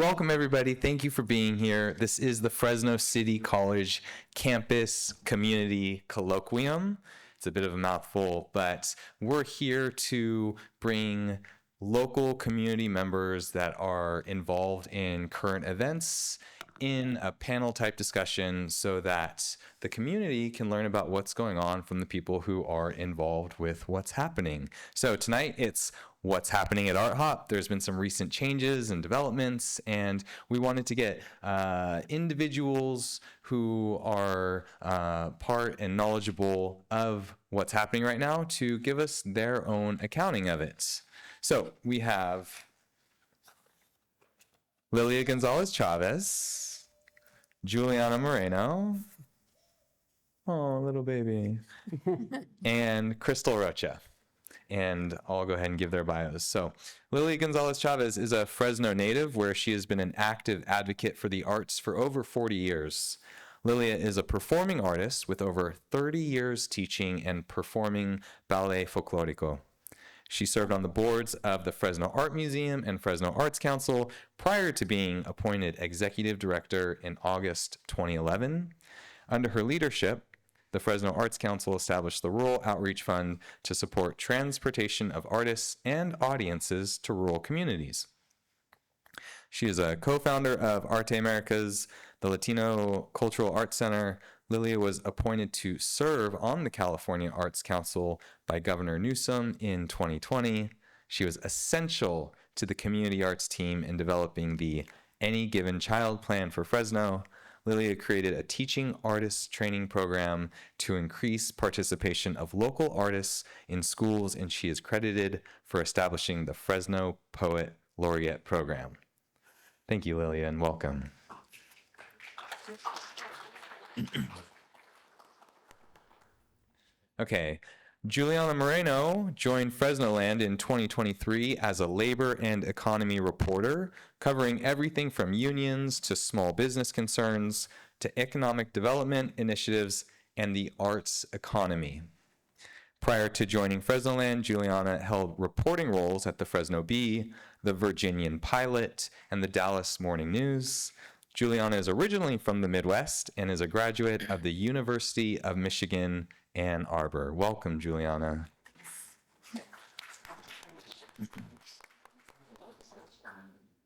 welcome everybody. Thank you for being here. This is the Fresno City College Campus Community Colloquium. It's a bit of a mouthful, but we're here to bring local community members that are involved in current events in a panel type discussion so that the community can learn about what's going on from the people who are involved with what's happening. So tonight it's what's happening at Art Hop. There's been some recent changes and developments, and we wanted to get individuals who are part and knowledgeable of what's happening right now to give us their own accounting of it. So we have Lilia Gonzalez Chavez, Juliana Moreno, oh, little baby, and Crystal Rocha. And I'll go ahead and give their bios. So Lilia Gonzalez Chavez is a Fresno native where she has been an active advocate for the arts for over 40 years. Lilia is a performing artist with over 30 years teaching and performing ballet folklorico. She served on the boards of the Fresno Art Museum and Fresno Arts Council prior to being appointed executive director in August 2011. Under her leadership, the Fresno Arts Council established the Rural Outreach Fund to support transportation of artists and audiences to rural communities. She is a co-founder of Arte Americas, the Latino Cultural Arts Center. Lilia was appointed to serve on the California Arts Council by Governor Newsom in 2020. She was essential to the community arts team in developing the Any Given Child plan for Fresno. Lilia created a teaching artists training program to increase participation of local artists in schools, and she is credited for establishing the Fresno Poet Laureate program. Thank you, Lilia, and welcome. Okay, Juliana Moreno joined Fresnoland in 2023 as a labor and economy reporter, covering everything from unions to small business concerns to economic development initiatives and the arts economy. Prior to joining Fresnoland, Juliana held reporting roles at the Fresno Bee, the Virginian Pilot, and the Dallas Morning News. Juliana is originally from the Midwest and is a graduate of the University of Michigan, Ann Arbor. Welcome, Juliana.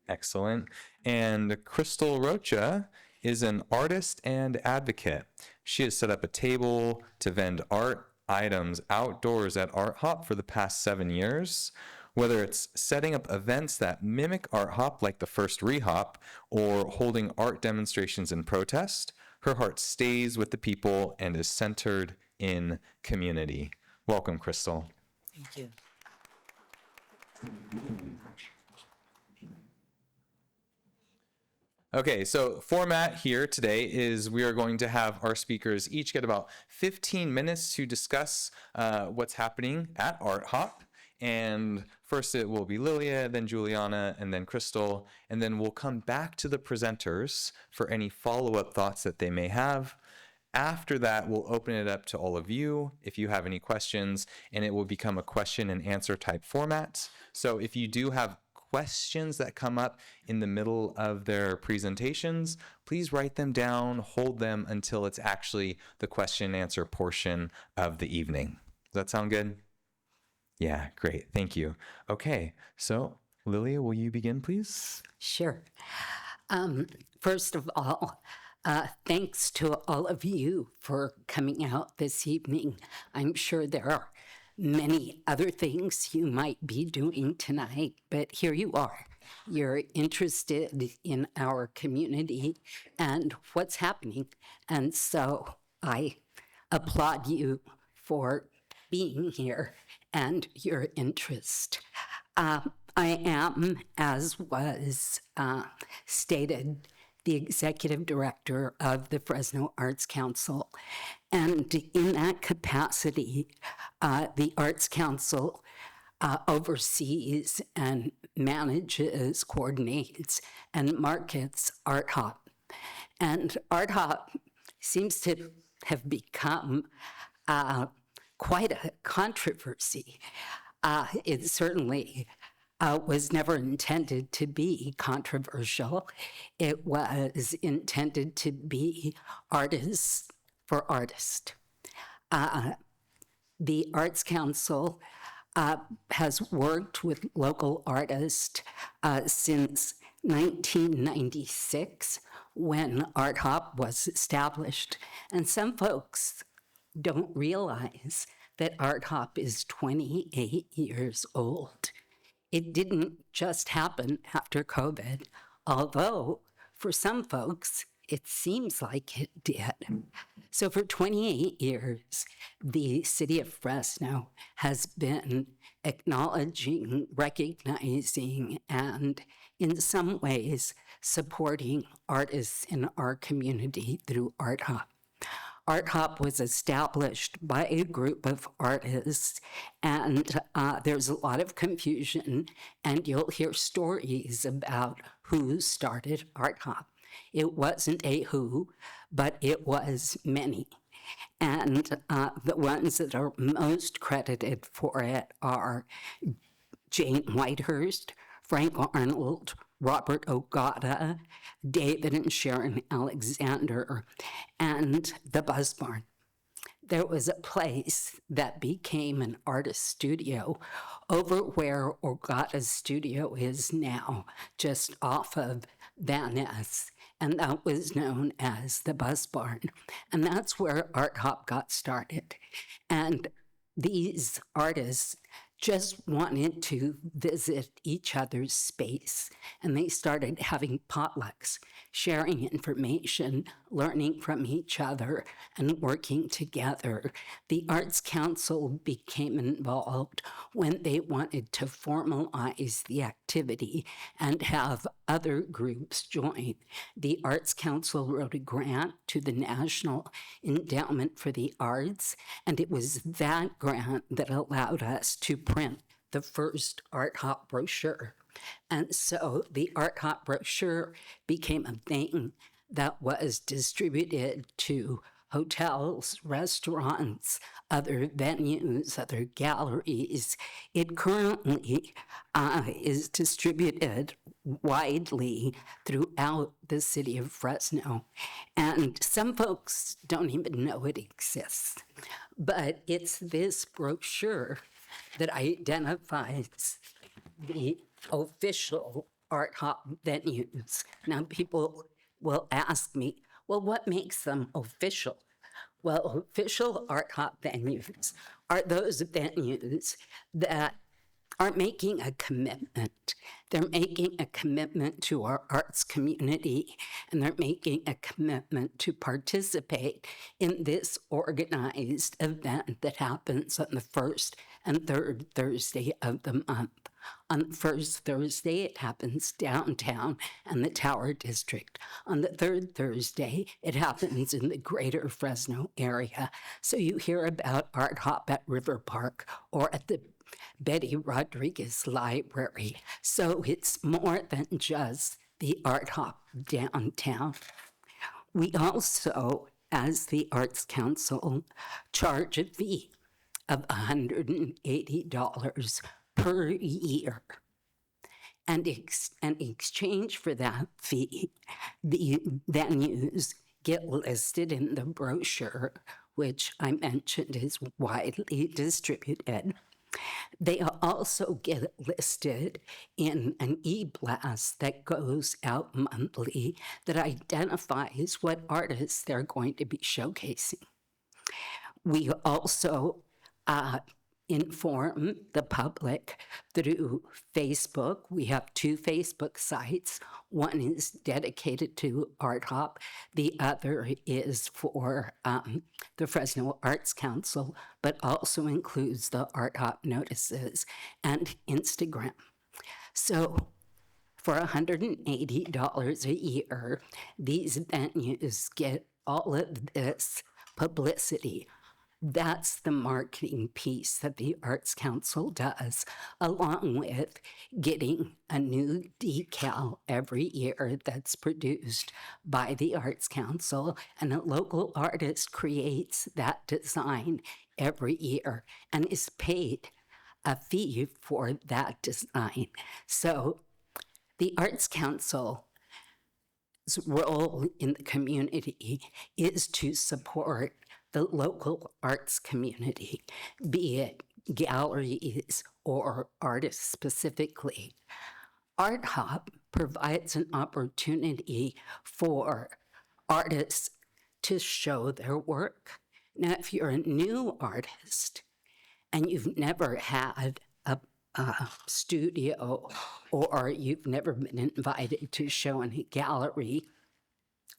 Excellent. And Crystal Rocha is an artist and advocate. She has set up a table to vend art items outdoors at Art Hop for the past 7 years. Whether it's setting up events that mimic Art Hop like the first Rehop or holding art demonstrations in protest, her heart stays with the people and is centered in community. Welcome, Crystal. Thank you. Okay, so format here today is we are going to have our speakers each get about 15 minutes to discuss what's happening at Art Hop. And first it will be Lilia, then Juliana, and then Crystal. And then we'll come back to the presenters for any follow-up thoughts that they may have. After that, we'll open it up to all of you if you have any questions, and it will become a question and answer type format. So if you do have questions that come up in the middle of their presentations, please write them down, hold them until it's actually the question and answer portion of the evening. Does that sound good? Yeah, great. Thank you. Okay, so Lilia, will you begin, please? Sure. First of all, thanks to all of you for coming out this evening. I'm sure there are many other things you might be doing tonight, but here you are. You're interested in our community and what's happening, and so I applaud you for being here and your interest. I am, as was stated, the executive director of the Fresno Arts Council. And in that capacity, the Arts Council oversees and manages, coordinates, and markets Art Hop. And Art Hop seems to have become quite a controversy. It certainly was never intended to be controversial. It was intended to be artists for artists. The Arts Council has worked with local artists since 1996 when Art Hop was established. And some folks don't realize that Art Hop is 28 years old. It didn't just happen after COVID, although for some folks, it seems like it did. So for 28 years, the city of Fresno has been acknowledging, recognizing, and in some ways supporting artists in our community through Art Hop. Art Hop was established by a group of artists, and there's a lot of confusion, and you'll hear stories about who started Art Hop. It wasn't a who, but it was many. And the ones that are most credited for it are Jane Whitehurst, Frank Arnold, Robert Ogata, David and Sharon Alexander, and the Buzz Barn. There was a place that became an artist studio over where Ogata's studio is now, just off of Van Ness, and that was known as the Buzz Barn. And that's where Art Hop got started. And these artists just wanted to visit each other's space. And they started having potlucks, sharing information, learning from each other, and working together. The Arts Council became involved when they wanted to formalize the activity and have other groups join. The Arts Council wrote a grant to the National Endowment for the Arts, and it was that grant that allowed us to print the first Art Hop brochure. And so the Art Hop brochure became a thing that was distributed to hotels, restaurants, other venues, other galleries. It currently is distributed widely throughout the city of Fresno. And some folks don't even know it exists. But it's this brochure that identifies the official Art Hop venues. Now, people will ask me, well, what makes them official? Well, official Art Hop venues are those venues that are making a commitment. They're making a commitment to our arts community, and they're making a commitment to participate in this organized event that happens on the first and third Thursday of the month. On the first Thursday, it happens downtown and the Tower District. On the third Thursday, it happens in the greater Fresno area. So you hear about Art Hop at River Park or at the Betty Rodriguez Library. So it's more than just the Art Hop downtown. We also, as the Arts Council, charge a fee of $180 per year. And in exchange for that fee, the venues get listed in the brochure, which I mentioned is widely distributed. They also get listed in an e-blast that goes out monthly that identifies what artists they're going to be showcasing. We also inform the public through Facebook. We have 2 Facebook sites. One is dedicated to Art Hop. The other is for the Fresno Arts Council, but also includes the Art Hop notices and Instagram. So for $180 a year, these venues get all of this publicity. That's the marketing piece that the Arts Council does, along with getting a new decal every year that's produced by the Arts Council, and a local artist creates that design every year and is paid a fee for that design. So the Arts Council's role in the community is to support the local arts community, be it galleries or artists specifically. Art Hop provides an opportunity for artists to show their work. Now, if you're a new artist and you've never had a studio or you've never been invited to show in a gallery,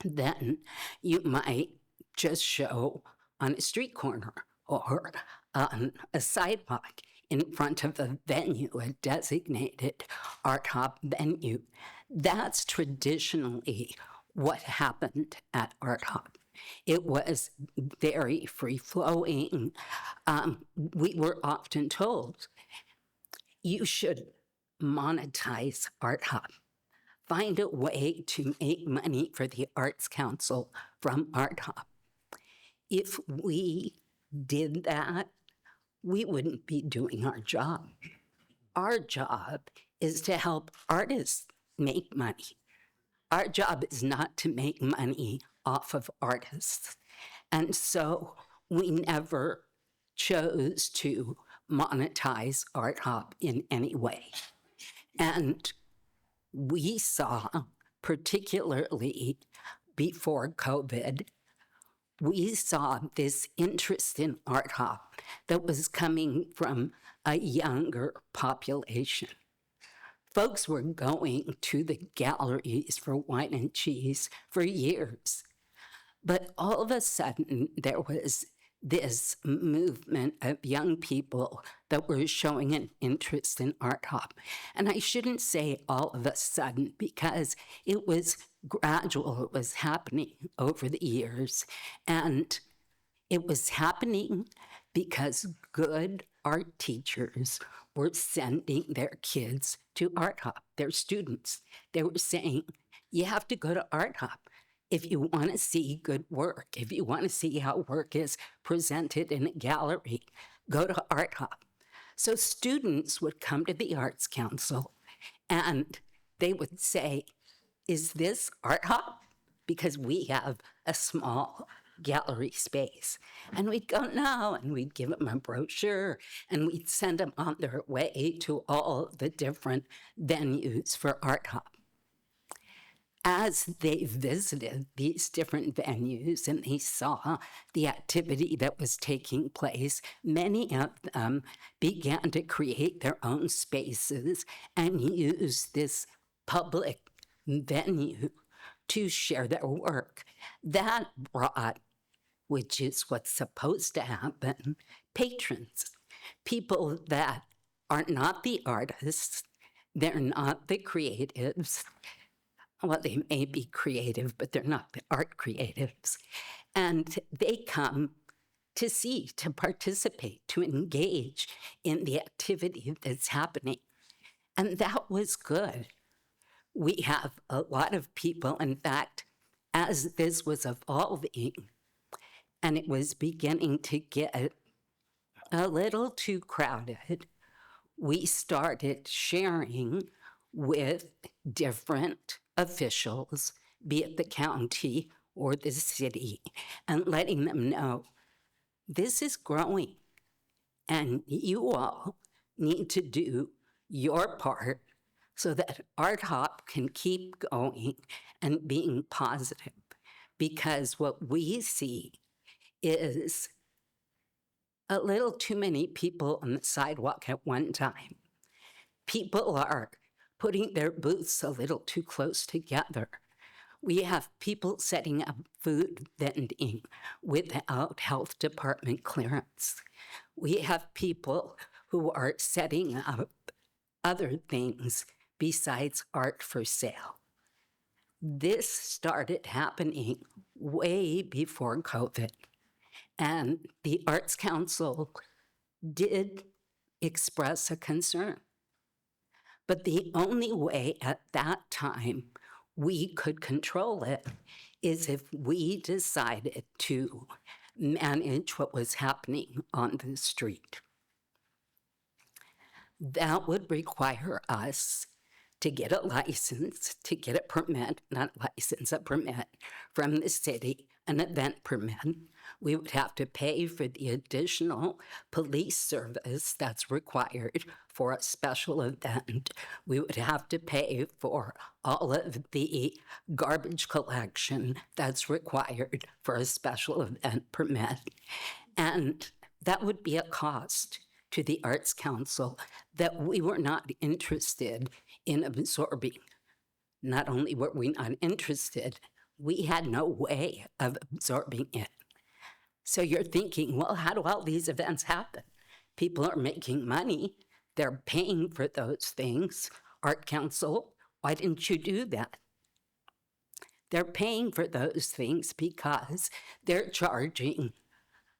then you might just show on a street corner or on a sidewalk in front of a venue, a designated Art Hop venue. That's traditionally what happened at Art Hop. It was very free-flowing. We were often told, you should monetize Art Hop. Find a way to make money for the Arts Council from Art Hop. If we did that, we wouldn't be doing our job. Our job is to help artists make money. Our job is not to make money off of artists. And so we never chose to monetize Art Hop in any way. And we saw, particularly before COVID, we saw this interest in Art Hop that was coming from a younger population. Folks were going to the galleries for wine and cheese for years. But all of a sudden, there was this movement of young people that were showing an interest in Art Hop. And I shouldn't say all of a sudden, because it was gradual, it was happening over the years. And it was happening because good art teachers were sending their kids to Art Hop, their students. They were saying, you have to go to Art Hop if you want to see good work, if you want to see how work is presented in a gallery, go to Art Hop. So students would come to the Arts Council and they would say, is this Art Hop? Because we have a small gallery space. And we'd go, no, and we'd give them a brochure and we'd send them on their way to all the different venues for Art Hop. As they visited these different venues and they saw the activity that was taking place, many of them began to create their own spaces and use this public venue to share their work. That brought, which is what's supposed to happen, patrons, people that are not the artists, they're not the creatives. Well, they may be creative, but they're not the art creatives. And they come to see, to participate, to engage in the activity that's happening. And that was good. We have a lot of people, in fact, as this was evolving, and it was beginning to get a little too crowded, we started sharing with different officials, be it the county or the city, and letting them know this is growing and you all need to do your part so that Art Hop can keep going and being positive. Because what we see is a little too many people on the sidewalk at one time. People are putting their booths a little too close together. We have people setting up food vending without health department clearance. We have people who are setting up other things besides art for sale. This started happening way before COVID. And the Arts Council did express a concern. But the only way at that time we could control it is if we decided to manage what was happening on the street. that would require us to get a license, to get a permit, not a license, a permit from the city, an event permit. We would have to pay for the additional police service that's required for a special event. We would have to pay for all of the garbage collection that's required for a special event permit. And that would be a cost to the Arts Council that we were not interested in absorbing. Not only were we not interested, we had no way of absorbing it. So you're thinking, well, how do all these events happen? People are making money. They're paying for those things. Art Council, why didn't you do that? They're paying for those things because they're charging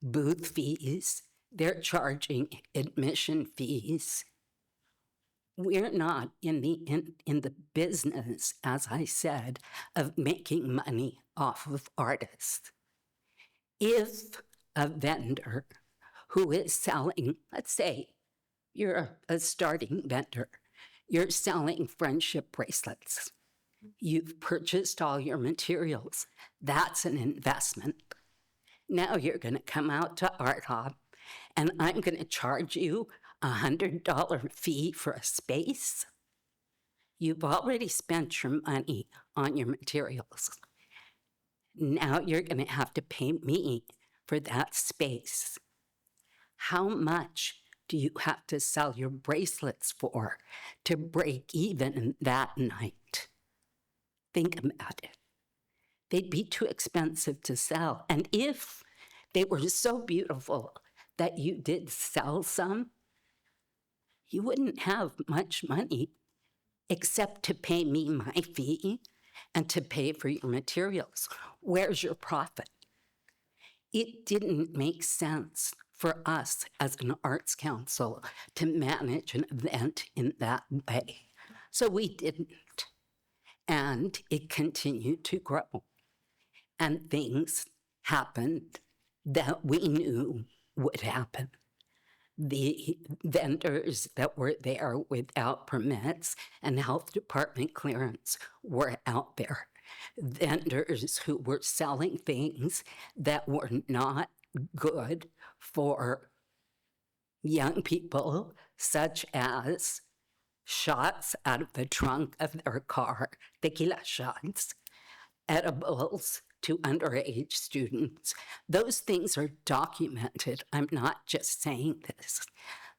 booth fees. They're charging admission fees. We're not in the business, as I said, of making money off of artists. If a vendor who is selling, let's say you're a starting vendor, you're selling friendship bracelets, you've purchased all your materials, that's an investment. Now you're going to come out to Art Hop and I'm going to charge you $100 fee for a space. You've already spent your money on your materials. Now you're going to have to pay me for that space. How much do you have to sell your bracelets for to break even that night? Think about it. They'd be too expensive to sell. And if they were so beautiful that you did sell some, you wouldn't have much money except to pay me my fee and to pay for your materials. Where's your profit? It didn't make sense for us as an arts council to manage an event in that way. So we didn't. And it continued to grow. And things happened that we knew would happen. The vendors that were there without permits and health department clearance were out there. Vendors who were selling things that were not good for young people, such as shots out of the trunk of their car, tequila shots, edibles to underage students. Those things are documented. I'm not just saying this.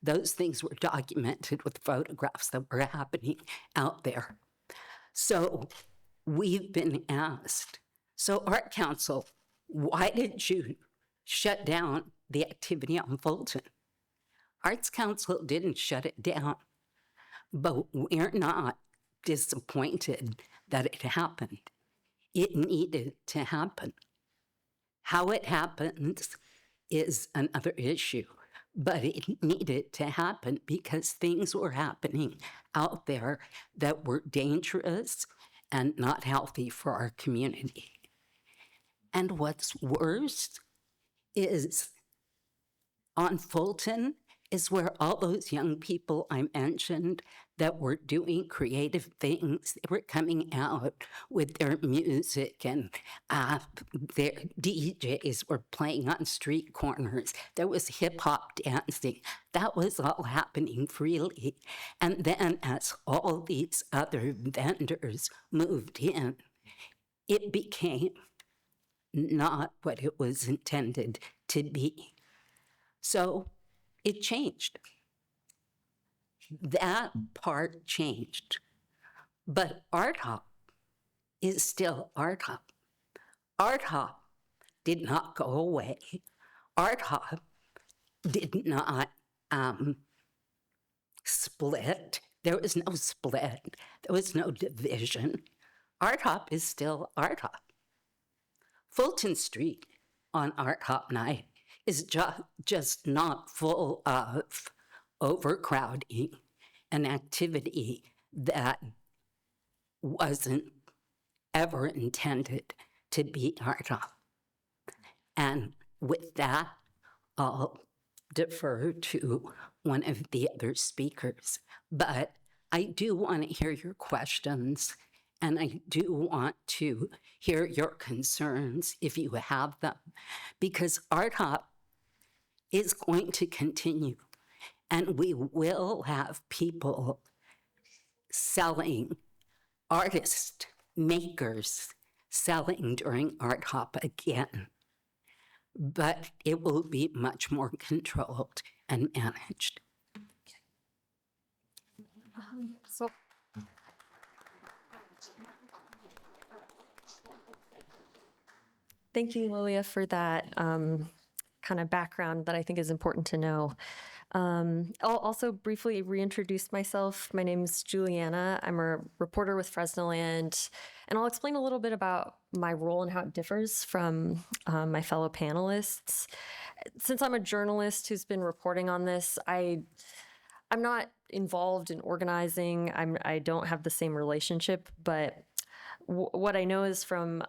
Those things were documented with photographs that were happening out there. So we've been asked, so Art Council, why did you shut down the activity on Fulton? Arts Council didn't shut it down, but we're not disappointed that it happened. It needed to happen. How it happens is another issue, but it needed to happen because things were happening out there that were dangerous and not healthy for our community. And what's worse is on Fulton is where all those young people I mentioned that were doing creative things, they were coming out with their music and their DJs were playing on street corners. There was hip hop dancing. That was all happening freely. And then as all these other vendors moved in, it became not what it was intended to be. So it changed. That part changed. But Art Hop is still Art Hop. Art Hop did not go away. Art Hop did not split. There was no split. There was no division. Art Hop is still Art Hop. Fulton Street on Art Hop night is just not full of overcrowding, an activity that wasn't ever intended to be Art Hop. And with that, I'll defer to one of the other speakers, but I do want to hear your questions, and I do want to hear your concerns if you have them, because Art Hop is going to continue, and we will have people selling, artists, makers selling during Art Hop again. But it will be much more controlled and managed. So thank you, Lilia, for that kind of background that I think is important to know. I'll also briefly reintroduce myself. My name is Juliana. I'm a reporter with Fresnoland, and I'll explain a little bit about my role and how it differs from my fellow panelists. Since I'm a journalist who's been reporting on this, I'm not involved in organizing. I don't have the same relationship, but what I know is from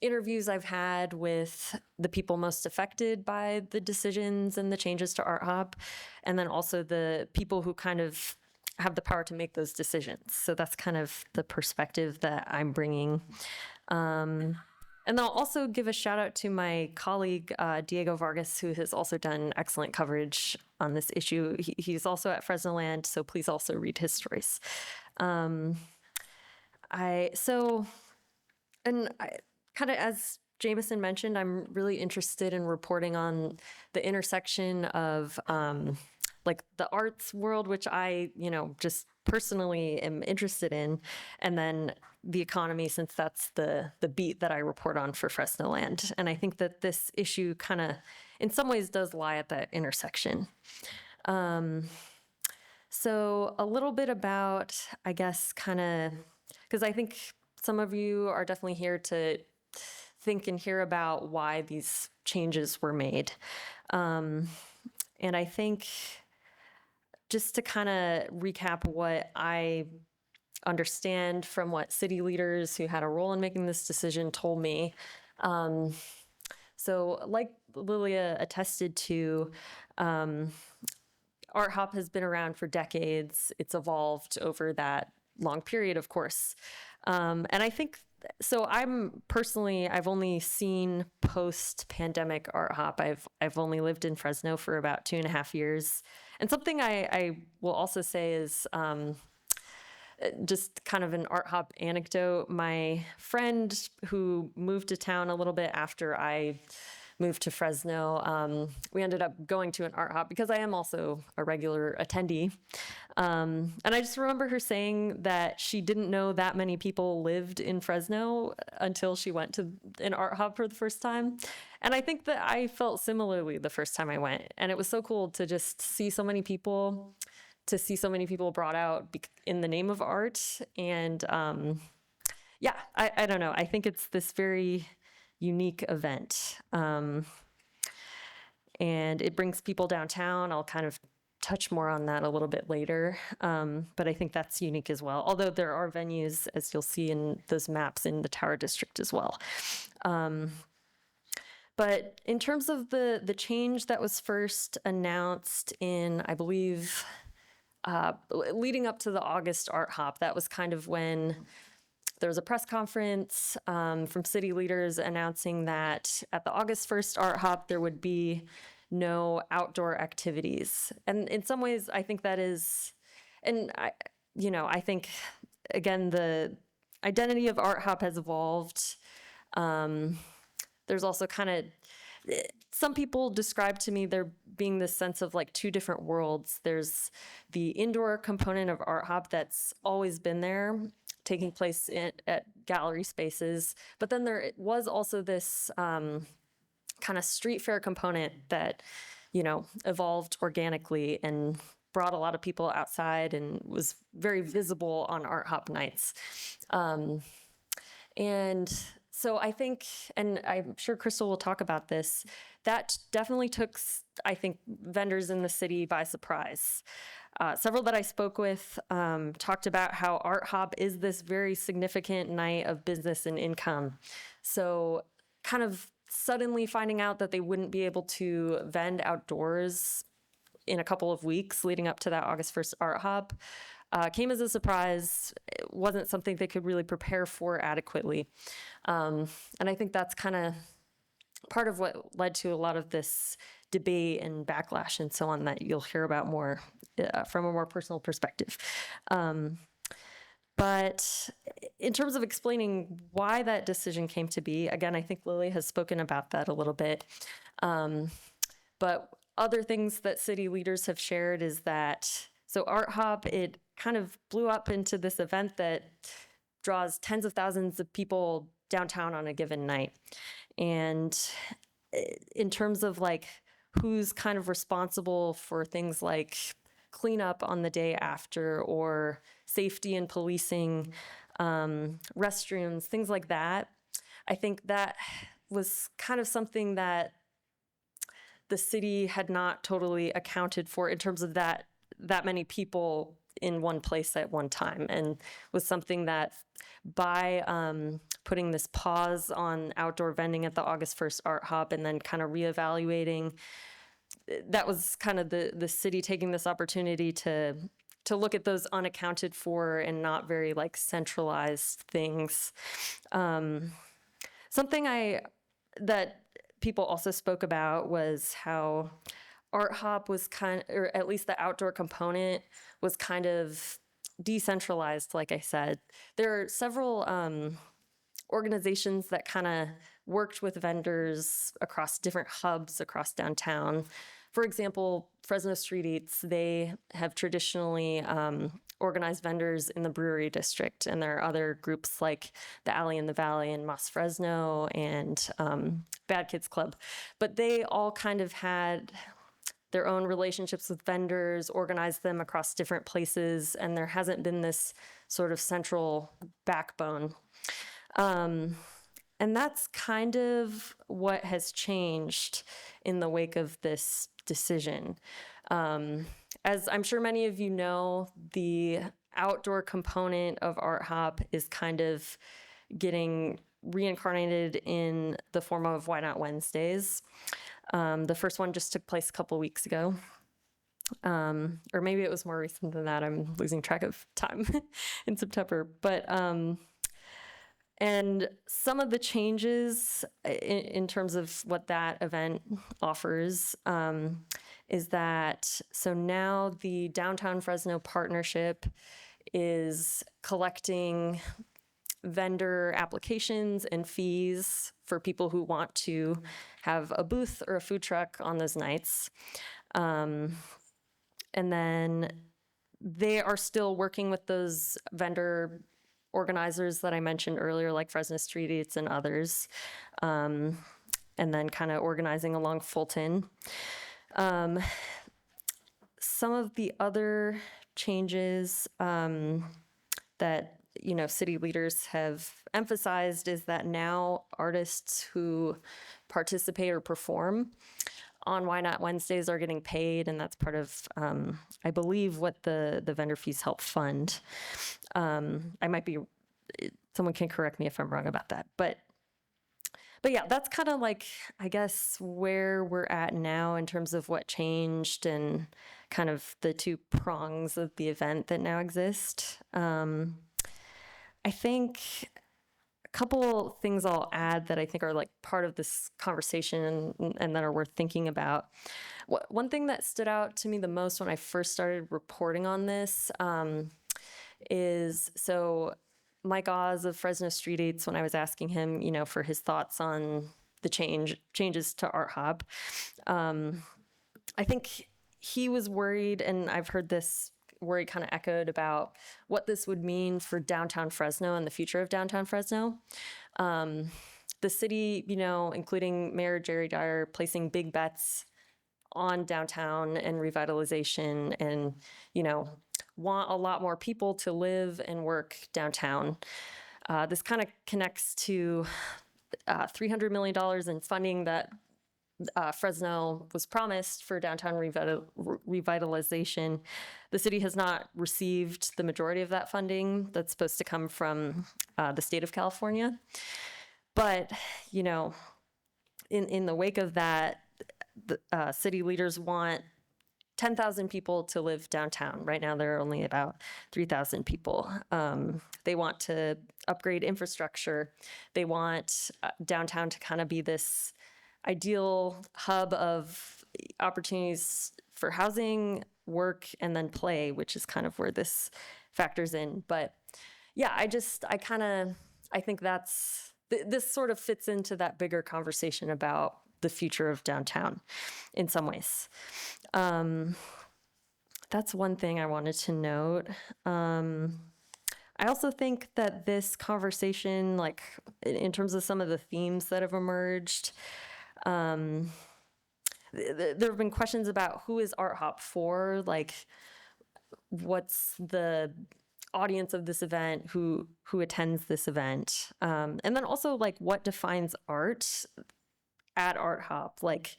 interviews I've had with the people most affected by the decisions and the changes to Art Hop, and then also the people who kind of have the power to make those decisions. So that's kind of the perspective that I'm bringing. And then I'll also give a shout out to my colleague, Diego Vargas, who has also done excellent coverage on this issue. He's also at Fresnoland, so please also read his stories. Kind of as Jameson mentioned, I'm really interested in reporting on the intersection of like the arts world, which I, just personally am interested in, and then the economy, since that's the beat that I report on for Fresnoland. And I think that this issue kind of, in some ways, does lie at that intersection. So a little bit about, I guess, kind of, because I think some of you are definitely here to think and hear about why these changes were made. And I think just to kind of recap what I understand from what city leaders who had a role in making this decision told me. So like Lilia attested to, Art Hop has been around for decades. It's evolved over that long period, of course. And I think, so I've only seen post-pandemic Art Hop. I've only lived in Fresno for about 2.5 years. And something I will also say is just kind of an Art Hop anecdote. My friend who moved to town a little bit after I moved to Fresno, we ended up going to an Art Hop because I am also a regular attendee. And I just remember her saying that she didn't know that many people lived in Fresno until she went to an Art Hop for the first time. And I think that I felt similarly the first time I went. And it was so cool to just see so many people, brought out in the name of art. And yeah, I don't know. I think it's this very unique event. And it brings people downtown. I'll kind of touch more on that a little bit later. But I think that's unique as well. Although there are venues, as you'll see in those maps, in the Tower District as well. But in terms of the change that was first announced in, I believe, leading up to the August Art Hop, that was kind of when there was a press conference from city leaders announcing that at the August 1st Art Hop, there would be no outdoor activities. And in some ways, I think that is, and I think, again, the identity of Art Hop has evolved. There's also kind of, some people describe to me there being this sense of like two different worlds. There's the indoor component of Art Hop that's always been there, taking place at gallery spaces. But then there was also this kind of street fair component that, evolved organically and brought a lot of people outside and was very visible on Art Hop nights. And so I think, and I'm sure Crystal will talk about this, that definitely took, I think, vendors in the city by surprise. Several that I spoke with talked about how Art Hop is this very significant night of business and income. So kind of suddenly finding out that they wouldn't be able to vend outdoors in a couple of weeks leading up to that August 1st Art Hop came as a surprise. It wasn't something they could really prepare for adequately. And I think that's kind of part of what led to a lot of this debate and backlash and so on that you'll hear about more from a more personal perspective. But in terms of explaining why that decision came to be, again, I think Lily has spoken about that a little bit. But other things that city leaders have shared is that, so Art Hop, it kind of blew up into this event that draws tens of thousands of people downtown on a given night. And in terms of like who's kind of responsible for things like cleanup on the day after or safety and policing, restrooms, things like that, I think that was kind of something that the city had not totally accounted for in terms of that many people in one place at one time, and was something that by putting this pause on outdoor vending at the August 1st Art Hop and then kind of reevaluating, that was kind of the city taking this opportunity to look at those unaccounted for and not very like centralized things. Something that people also spoke about was how Art Hop was or at least the outdoor component was kind of decentralized, like I said. There are several organizations that kind of worked with vendors across different hubs across downtown. For example, Fresno Street Eats, they have traditionally organized vendors in the brewery district, and there are other groups like the Alley in the Valley and Mas Fresno and Bad Kids Club. But they all kind of had their own relationships with vendors, organized them across different places, and there hasn't been this sort of central backbone. And that's kind of what has changed in the wake of this decision. As I'm sure many of you know, the outdoor component of Art Hop is kind of getting reincarnated in the form of Why Not Wednesdays. The first one just took place a couple weeks ago. Or maybe it was more recent than that. I'm losing track of time in September. But and some of the changes in terms of what that event offers is that, so now the Downtown Fresno Partnership is collecting vendor applications and fees for people who want to have a booth or a food truck on those nights. And then they are still working with those vendor organizers that I mentioned earlier, like Fresno Street Eats and others, and then kind of organizing along Fulton. Some of the other changes that city leaders have emphasized is that now artists who participate or perform on Why Not Wednesdays are getting paid, and that's part of, I believe, what the vendor fees help fund. I might be, someone can correct me if I'm wrong about that, but yeah, that's kind of like, I guess, where we're at now in terms of what changed and kind of the two prongs of the event that now exist. I think a couple things I'll add that I think are like part of this conversation and that are worth thinking about. One thing that stood out to me the most when I first started reporting on this is, so Mike Oz of Fresno Street Eats, when I was asking him, for his thoughts on the changes to Art Hop, I think he was worried, and I've heard this worry kind of echoed about what this would mean for downtown Fresno and the future of downtown Fresno. The city, including Mayor Jerry Dyer, placing big bets on downtown and revitalization and, want a lot more people to live and work downtown. This kind of connects to $300 million in funding that Fresno was promised for downtown revitalization. The city has not received the majority of that funding that's supposed to come from the state of California. But, in the wake of that, the city leaders want 10,000 people to live downtown. Right now, there are only about 3,000 people. They want to upgrade infrastructure. They want downtown to kind of be this ideal hub of opportunities for housing, work, and then play, which is kind of where this factors in. But yeah, I think this sort of fits into that bigger conversation about the future of downtown in some ways. That's one thing I wanted to note. I also think that this conversation, like in terms of some of the themes that have emerged, there have been questions about who is Art Hop for, like what's the audience of this event, who attends this event, and then also like what defines art at Art Hop, like,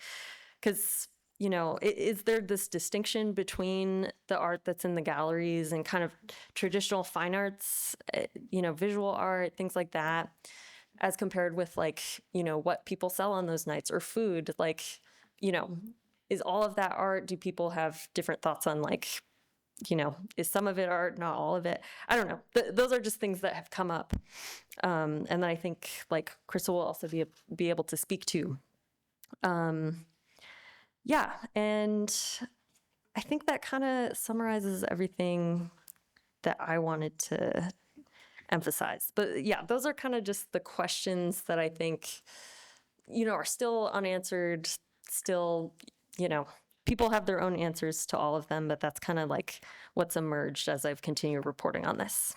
because is there this distinction between the art that's in the galleries and kind of traditional fine arts, visual art, things like that, as compared with like what people sell on those nights, or food, like is all of that art? Do people have different thoughts on like is some of it art, not all of it? I don't know. Those are just things that have come up. And then I think like Crystal will also be able to speak to. Yeah, and I think that kind of summarizes everything that I wanted to emphasize. But yeah, those are kind of just the questions that I think, are still unanswered, still, people have their own answers to all of them, but that's kind of like what's emerged as I've continued reporting on this.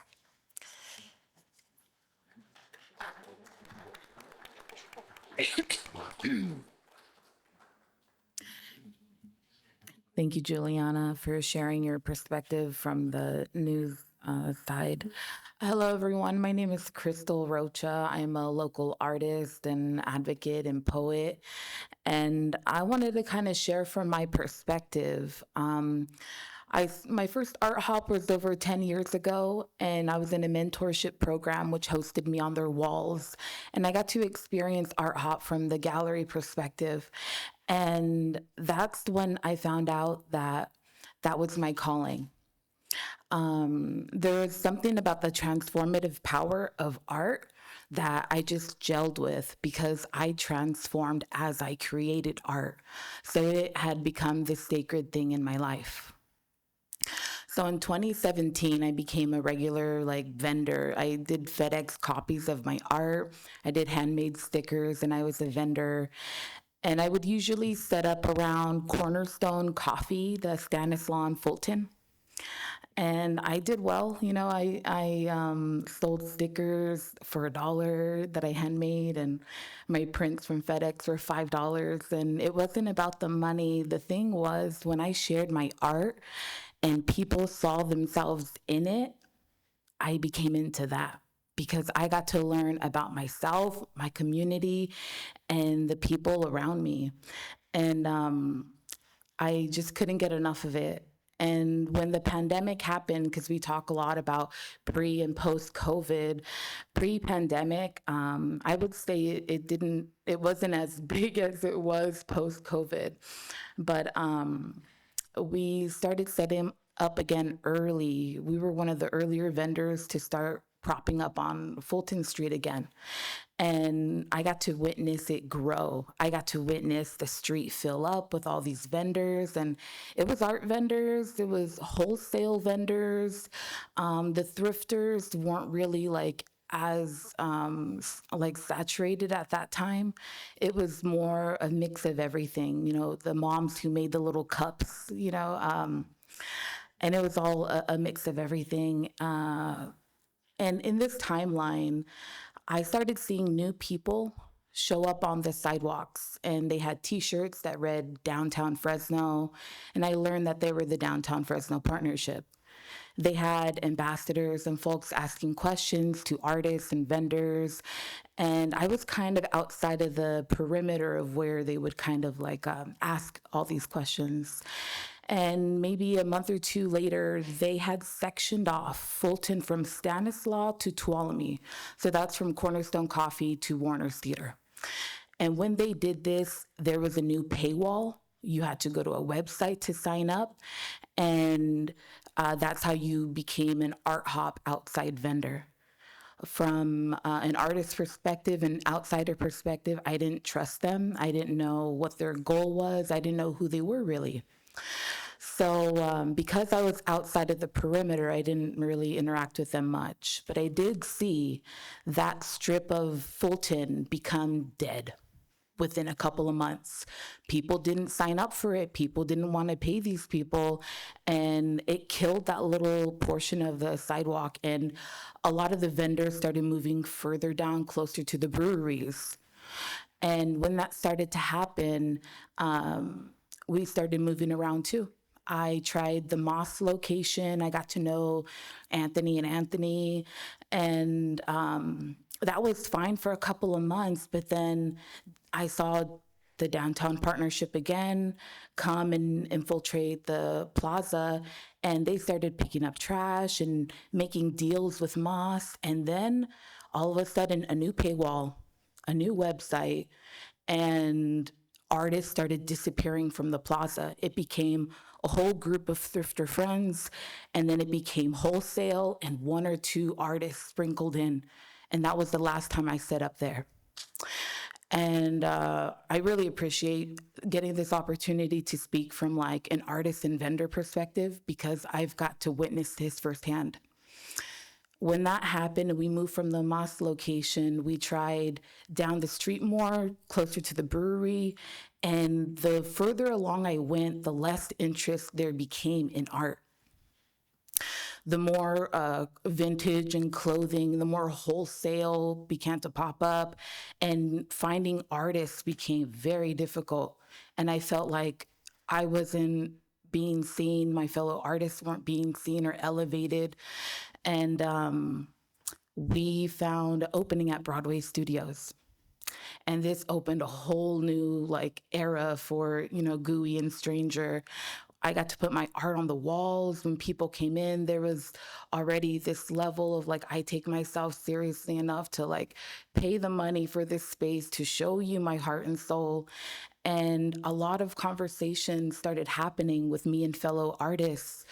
Thank you, Juliana, for sharing your perspective from the news side. Hello, everyone. My name is Crystal Rocha. I'm a local artist and advocate and poet. And I wanted to kind of share from my perspective. My first Art Hop was over 10 years ago, and I was in a mentorship program which hosted me on their walls. And I got to experience Art Hop from the gallery perspective. And that's when I found out that that was my calling. There was something about the transformative power of art that I just gelled with, because I transformed as I created art. So it had become this sacred thing in my life. So in 2017, I became a regular vendor. I did FedEx copies of my art. I did handmade stickers, and I was a vendor. And I would usually set up around Cornerstone Coffee, the Stanislaw in Fulton. And I did well. I sold stickers for $1 that I handmade, and my prints from FedEx were $5. And it wasn't about the money. The thing was, when I shared my art and people saw themselves in it, I became into that, because I got to learn about myself, my community, and the people around me. And I just couldn't get enough of it. And when the pandemic happened, because we talk a lot about pre and post COVID, pre-pandemic, I would say it wasn't as big as it was post COVID. But we started setting up again early. We were one of the earlier vendors to start propping up on Fulton Street again. And I got to witness it grow. I got to witness the street fill up with all these vendors. And it was art vendors, it was wholesale vendors. The thrifters weren't really as saturated at that time. It was more a mix of everything, the moms who made the little cups, and it was all a mix of everything. And in this timeline, I started seeing new people show up on the sidewalks, and they had T-shirts that read Downtown Fresno, and I learned that they were the Downtown Fresno Partnership. They had ambassadors and folks asking questions to artists and vendors, and I was kind of outside of the perimeter of where they would kind of ask all these questions. And maybe a month or two later, they had sectioned off Fulton from Stanislaw to Tuolumne. So that's from Cornerstone Coffee to Warner's Theater. And when they did this, there was a new paywall You had to go to a website to sign up, and that's how you became an Art Hop outside vendor. From an artist perspective and outsider perspective, I didn't trust them. I didn't know what their goal was. I didn't know who they were really. So because I was outside of the perimeter, I didn't really interact with them much. But I did see that strip of Fulton become dead within a couple of months. People didn't sign up for it. People didn't want to pay these people. And it killed that little portion of the sidewalk. And a lot of the vendors started moving further down, closer to the breweries. And when that started to happen, we started moving around too. I tried the Moss location. I got to know Anthony and Anthony, and that was fine for a couple of months. But then I saw the downtown partnership again come and infiltrate the plaza, and they started picking up trash and making deals with Moss. And then all of a sudden, a new paywall, a new website, and artists started disappearing from the plaza. It became a whole group of thrifter friends, and then it became wholesale and one or two artists sprinkled in. And that was the last time I set up there. And I really appreciate getting this opportunity to speak from like an artist and vendor perspective, because I've got to witness this firsthand. When that happened and we moved from the Moss location, we tried down the street more, closer to the brewery. And the further along I went, the less interest there became in art. The more vintage and clothing, the more wholesale began to pop up, and finding artists became very difficult. And I felt like I wasn't being seen, my fellow artists weren't being seen or elevated. And we found an opening at Broadway Studios. And this opened a whole new like era for, Gooey and Stranger. I got to put my art on the walls. When people came in, there was already this level of like, I take myself seriously enough to like pay the money for this space to show you my heart and soul. And a lot of conversations started happening with me and fellow artists.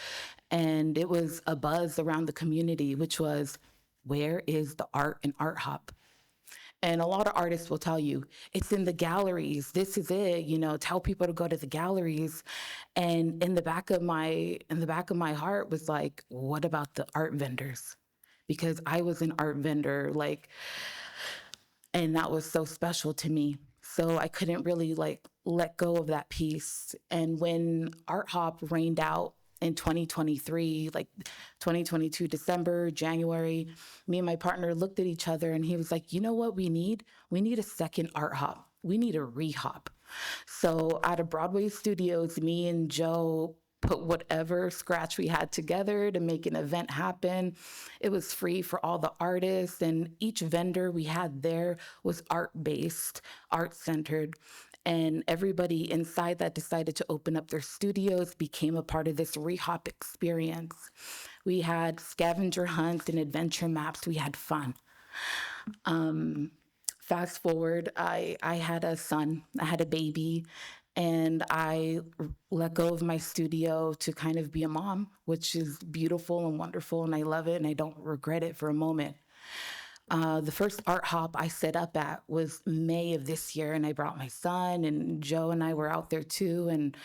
And it was a buzz around the community, which was, where is the art and Art Hop? And a lot of artists will tell you, it's in the galleries. This is it, tell people to go to the galleries. And in the back of my heart was like, what about the art vendors? Because I was an art vendor, and that was so special to me. So I couldn't really let go of that piece. And when Art Hop rained out in 2023, 2022, December, January, me and my partner looked at each other and he was like, you know what we need? We need a second Art Hop. We need a re-hop. So out of Broadway Studios, me and Joe put whatever scratch we had together to make an event happen. It was free for all the artists, and each vendor we had there was art-based, art-centered. And everybody inside that decided to open up their studios became a part of this re-hop experience. We had scavenger hunts and adventure maps. We had fun. Fast forward, I had a son, I had a baby, and I let go of my studio to kind of be a mom, which is beautiful and wonderful, and I love it, and I don't regret it for a moment. The first Art Hop I set up at was May of this year, and I brought my son, and Joe and I were out there too, and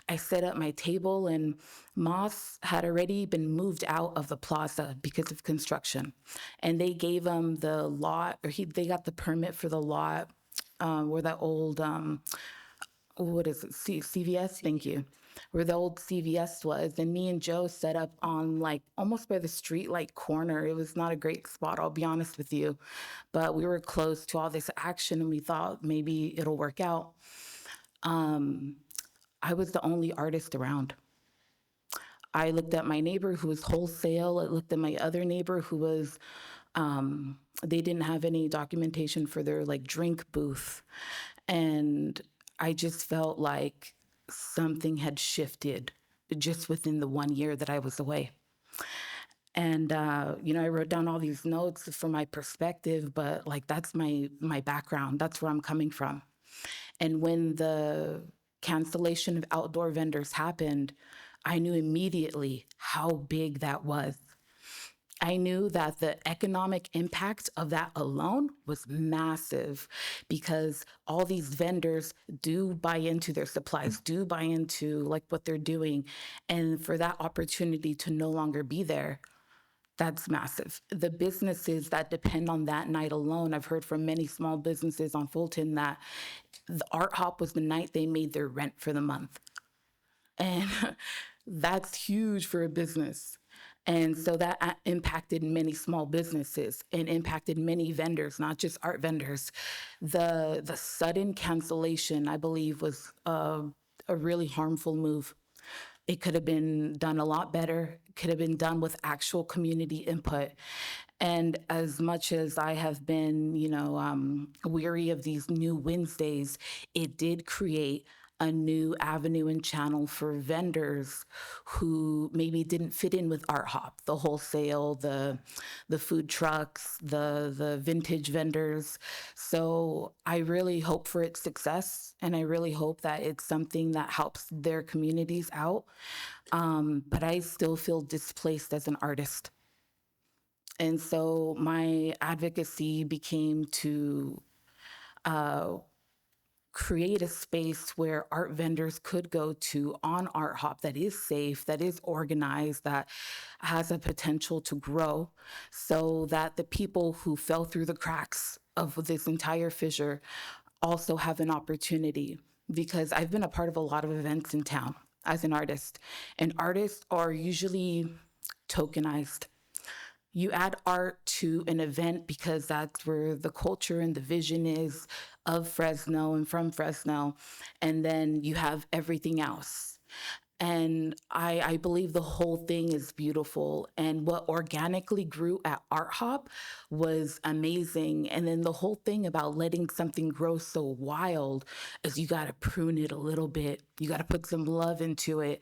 I set up my table, and Moss had already been moved out of the plaza because of construction, and they gave him the lot, they got the permit for the lot where that old, what is it, CVS? Thank you. Where the old CVS was, and me and Joe set up on almost by the street corner. It was not a great spot, I'll be honest with you, but we were close to all this action and we thought maybe it'll work out. I was the only artist around. I looked at my neighbor who was wholesale. I looked at my other neighbor who was, they didn't have any documentation for their drink booth. And I just felt like something had shifted just within the 1 year that I was away. And, I wrote down all these notes from my perspective, but that's my background. That's where I'm coming from. And when the cancellation of outdoor vendors happened, I knew immediately how big that was. I knew that the economic impact of that alone was massive because all these vendors do buy into their supplies, do buy into like what they're doing. And for that opportunity to no longer be there, that's massive. The businesses that depend on that night alone, I've heard from many small businesses on Fulton that the Art Hop was the night they made their rent for the month. And that's huge for a business. And so that impacted many small businesses and impacted many vendors, not just art vendors. The sudden cancellation, I believe, was a really harmful move. It could have been done a lot better, could have been done with actual community input. And as much as I have been, weary of these new Wednesdays, it did create a new avenue and channel for vendors who maybe didn't fit in with Art Hop, the wholesale, the food trucks, the vintage vendors. So I really hope for its success, and I really hope that it's something that helps their communities out. But I still feel displaced as an artist. And so my advocacy became to create a space where art vendors could go to on Art Hop that is safe, that is organized, that has a potential to grow, so that the people who fell through the cracks of this entire fissure also have an opportunity. Because I've been a part of a lot of events in town as an artist, and artists are usually tokenized. You add art to an event because that's where the culture and the vision is of Fresno and from Fresno, and then you have everything else. And I believe the whole thing is beautiful. And what organically grew at Art Hop was amazing. And then the whole thing about letting something grow so wild is you got to prune it a little bit. You got to put some love into it.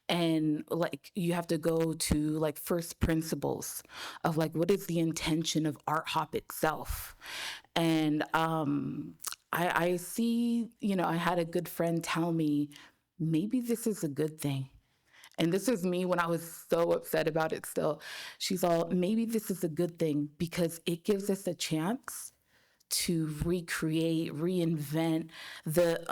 And like you have to go to like first principles of like what is the intention of Art Hop itself. And I see, I had a good friend tell me, maybe this is a good thing. And this is me when I was so upset about it still. She's all, maybe this is a good thing because it gives us a chance to recreate, reinvent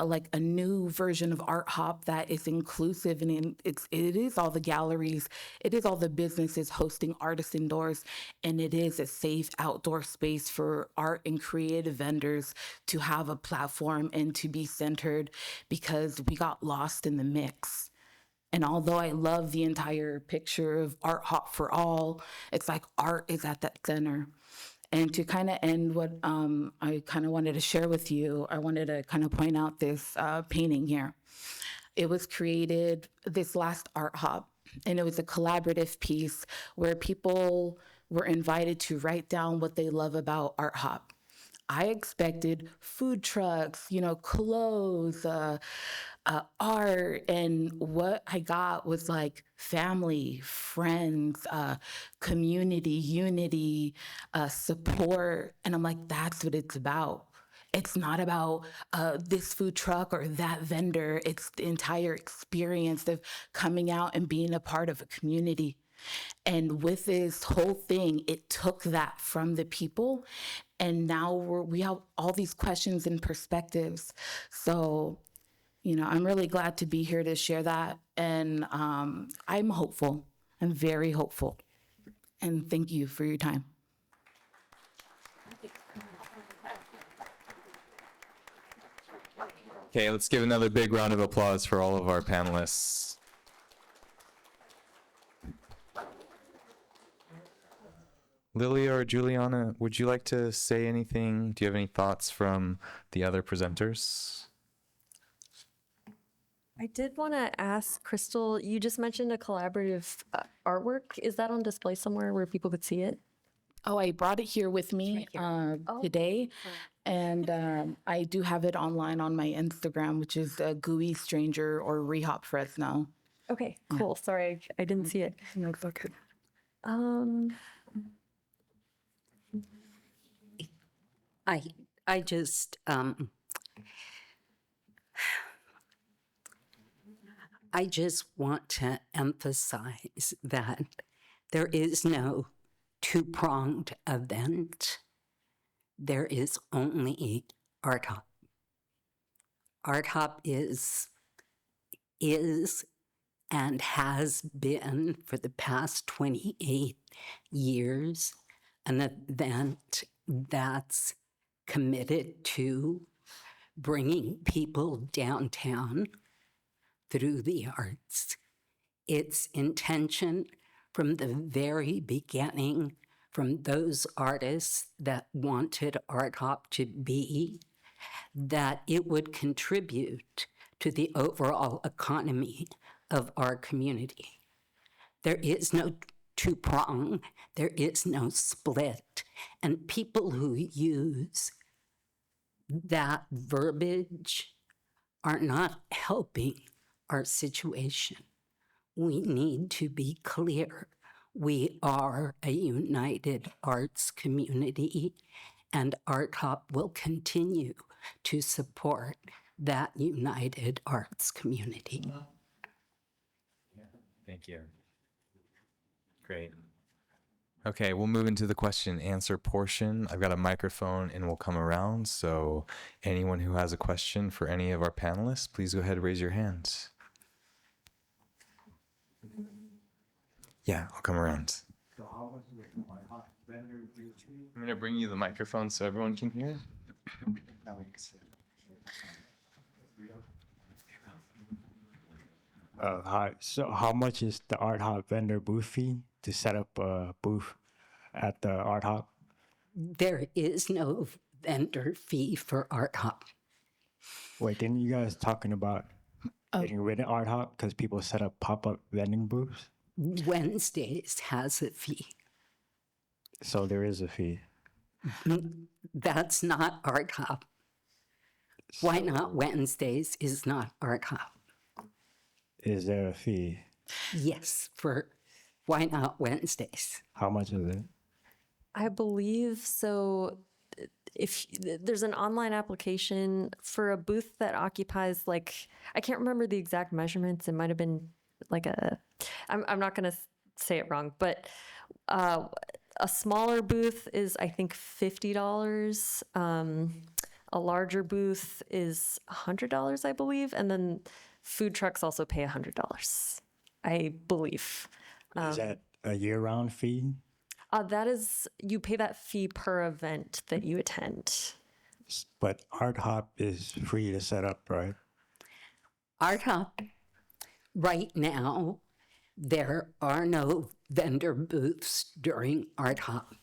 like a new version of Art Hop that is inclusive, and it is all the galleries, it is all the businesses hosting artists indoors, and it is a safe outdoor space for art and creative vendors to have a platform and to be centered, because we got lost in the mix. And although I love the entire picture of Art Hop for all, it's like art is at that center. And to kind of end what I kind of wanted to share with you, I wanted to kind of point out this painting here. It was created this last Art Hop, and it was a collaborative piece where people were invited to write down what they love about Art Hop. I expected food trucks, clothes, art, and what I got was like family, friends, community, unity, support. And I'm like, that's what it's about. It's not about this food truck or that vendor. It's the entire experience of coming out and being a part of a community. And with this whole thing, it took that from the people. And now we have all these questions and perspectives. So, I'm really glad to be here to share that. And I'm hopeful. I'm very hopeful. And thank you for your time. Okay, let's give another big round of applause for all of our panelists. Lilia or Juliana, would you like to say anything? Do you have any thoughts from the other presenters? I did want to ask Crystal, you just mentioned a collaborative artwork. Is that on display somewhere where people could see it? Oh, I brought it here with me today. And I do have it online on my Instagram, which is Gooey Stranger or Rehop Fresno. Okay, cool. Sorry, I didn't see it. No, it's okay. I just I just want to emphasize that there is no two-pronged event. There is only Art Hop. Art Hop is and has been for the past 28 years an event that's committed to bringing people downtown through the arts. Its intention from the very beginning, from those artists that wanted Art Hop to be, that it would contribute to the overall economy of our community. There is no two-prong, there is no split, and people who use that verbiage are not helping our situation. We need to be clear. We are a united arts community, and Art Hop will continue to support that united arts community. Thank you. Great. Okay, we'll move into the question and answer portion. I've got a microphone and we'll come around. So anyone who has a question for any of our panelists, please go ahead and raise your hands. Yeah, I'll come around. I'm going to bring you the microphone so everyone can hear. Hi. So how much is the Art Hop vendor booth fee to set up a booth at the Art Hop? There is no vendor fee for Art Hop. Wait, didn't you guys talking about getting rid of Art Hop because people set up pop-up vending booths? Wednesdays has a fee. So there is a fee. That's not Art Hop. Why Not Wednesdays is not Art Hop. Is there a fee? Yes, for Why Not Wednesdays. How much is it? I believe so. If there's an online application for a booth that occupies, like, I can't remember the exact measurements. It might have been like I'm not going to say it wrong, but a smaller booth is, I think, $50. A larger booth is $100, I believe. And then food trucks also pay $100, I believe. Is that a year-round fee? That is, you pay that fee per event that you attend. But Art Hop is free to set up, right? Art Hop, right now, there are no vendor booths during Art Hop.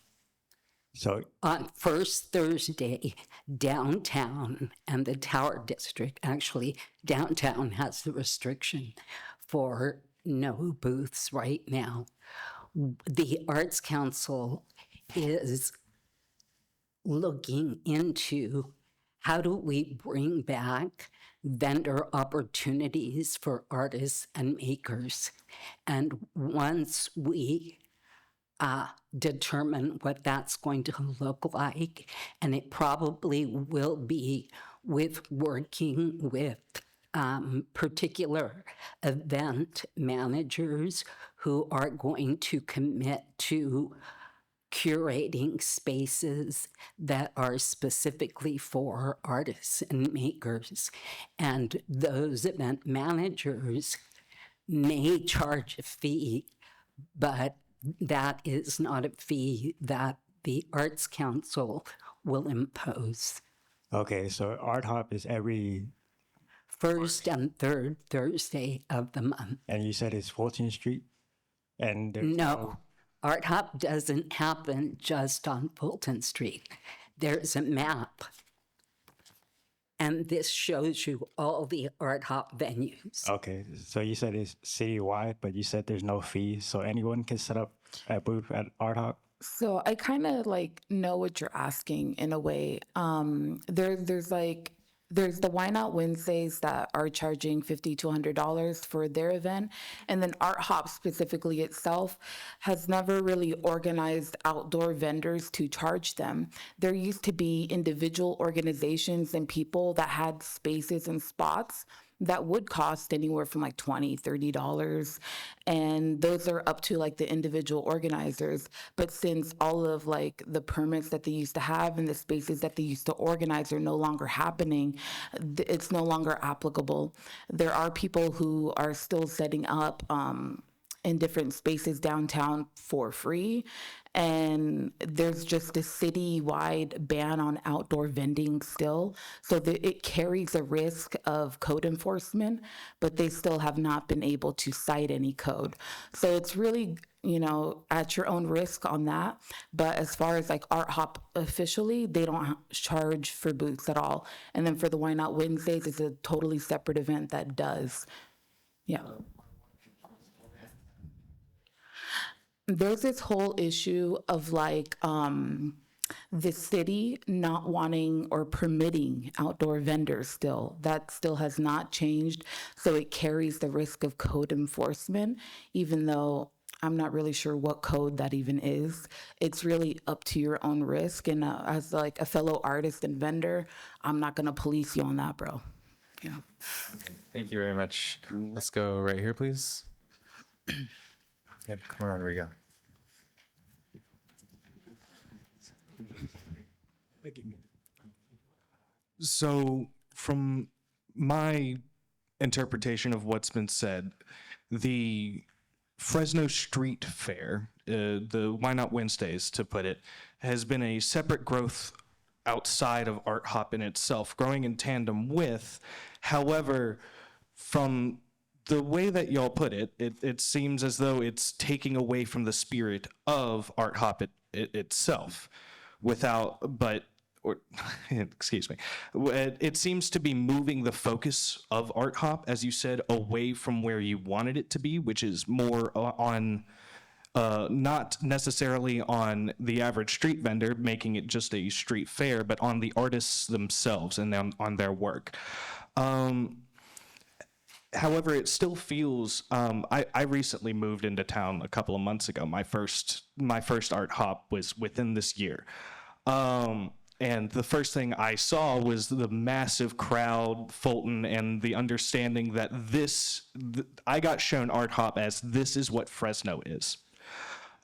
So On first Thursday, downtown and the Tower District, actually, downtown has the restriction for no booths right now. The Arts Council is looking into how do we bring back vendor opportunities for artists and makers. And once we determine what that's going to look like, and it probably will be with working with particular event managers who are going to commit to curating spaces that are specifically for artists and makers. And those event managers may charge a fee, but that is not a fee that the Arts Council will impose. okay, so Art Hop is every, First and third Thursday of the month. and you said it's 14th Street? And there's No, Art Hop doesn't happen just on Fulton Street. There's a map. And this shows you all the Art Hop venues. Okay, so you said it's citywide, but you said there's no fee, so anyone can set up a booth at Art Hop? So I kind of like know what you're asking in a way. There's the Why Not Wednesdays that are charging $50 to $100 for their event. And then Art Hop specifically itself has never really organized outdoor vendors to charge them. There used to be individual organizations and people that had spaces and spots that would cost anywhere from like $20, $30. And those are up to like the individual organizers. But since all of like the permits that they used to have and the spaces that they used to organize are no longer happening, it's no longer applicable. There are people who are still setting up in different spaces downtown for free. And there's just a city-wide ban on outdoor vending still. So it carries a risk of code enforcement, but they still have not been able to cite any code. So it's really, at your own risk on that. But as far as like Art Hop officially, they don't charge for booths at all. And then for the Why Not Wednesdays, it's a totally separate event that does. Yeah. There's this whole issue of like the city not wanting or permitting outdoor vendors still. That still has not changed. So it carries the risk of code enforcement, even though I'm not really sure what code that even is. It's really up to your own risk. And as like a fellow artist and vendor, I'm not gonna police you on that, bro. Yeah. Thank you very much. Let's go right here, please. Yep, come on, Rigo. So, from my interpretation of what's been said, the Fresno Street Fair, the Why Not Wednesdays, to put it, has been a separate growth outside of Art Hop in itself, growing in tandem with. However, from the way that y'all put it, it seems as though it's taking away from the spirit of Art Hop itself, excuse me. It seems to be moving the focus of Art Hop, as you said, away from where you wanted it to be, which is more on, not necessarily on the average street vendor, making it just a street fair, but on the artists themselves and on their work. However, it still feels. I recently moved into town a couple of months ago. My first Art Hop was within this year, and the first thing I saw was the massive crowd, Fulton, and the understanding that I got shown Art Hop as this is what Fresno is.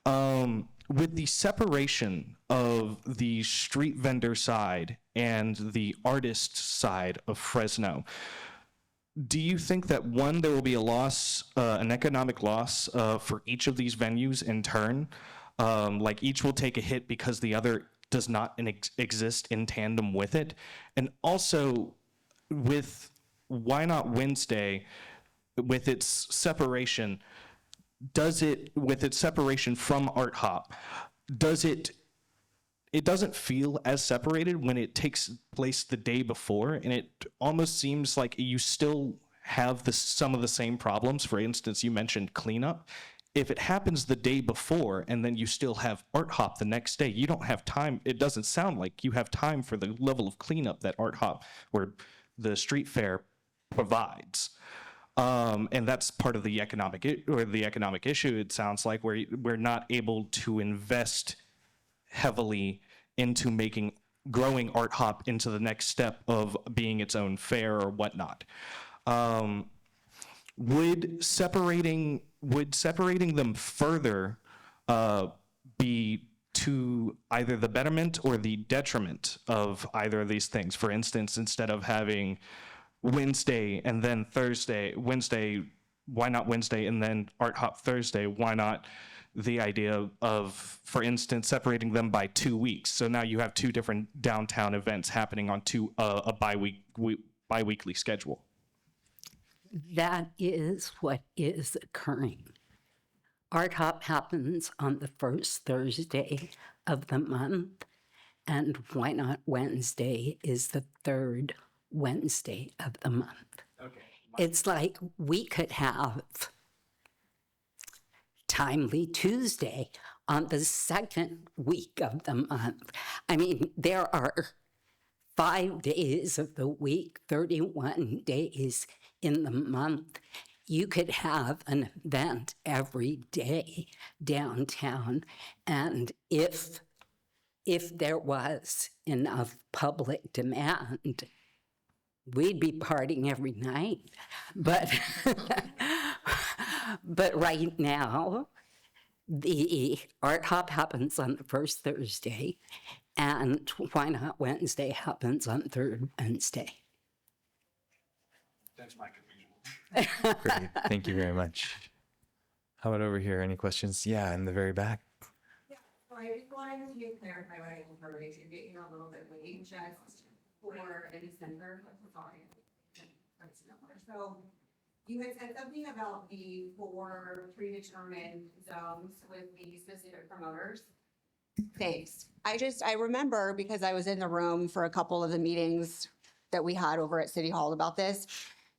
With the separation of the street vendor side and the artist side of Fresno, do you think that, one, there will be a loss, an economic loss for each of these venues in turn? Like each will take a hit because the other does not exist in tandem with it? And also, with Why Not Wednesday, with its separation, with its separation from Art Hop, it doesn't feel as separated when it takes place the day before, and it almost seems like you still have some of the same problems. For instance, you mentioned cleanup. If it happens the day before and then you still have Art Hop the next day, you don't have time. It doesn't sound like you have time for the level of cleanup that Art Hop or the street fair provides. And that's part of the economic issue. It sounds like we're not able to invest heavily into growing Art Hop into the next step of being its own fair or whatnot. Would separating them further be to either the betterment or the detriment of either of these things? For instance, instead of having Wednesday and then Why Not Wednesday and then Art Hop Thursday? Why not the idea of, for instance, separating them by 2 weeks? So now you have two different downtown events happening on a bi-weekly schedule. That is what is occurring. Art Hop happens on the first Thursday of the month, and Why Not Wednesday is the third Wednesday of the month. Okay. It's like we could have Timely Tuesday on the second week of the month. I mean, there are 5 days of the week, 31 days in the month. You could have an event every day downtown, and if there was enough public demand, we'd be partying every night. But, but right now, the Art Hop happens on the first Thursday, and Why Not Wednesday happens on third Wednesday. Great. Thank you very much. How about over here? Any questions? Yeah, in the very back. I just wanted to clarify what I heard, if you're getting a little bit late, just for in December, sorry. So you had said something about the 4 predetermined zones with the specific promoters. Thanks. I remember because I was in the room for a couple of the meetings that we had over at City Hall about this.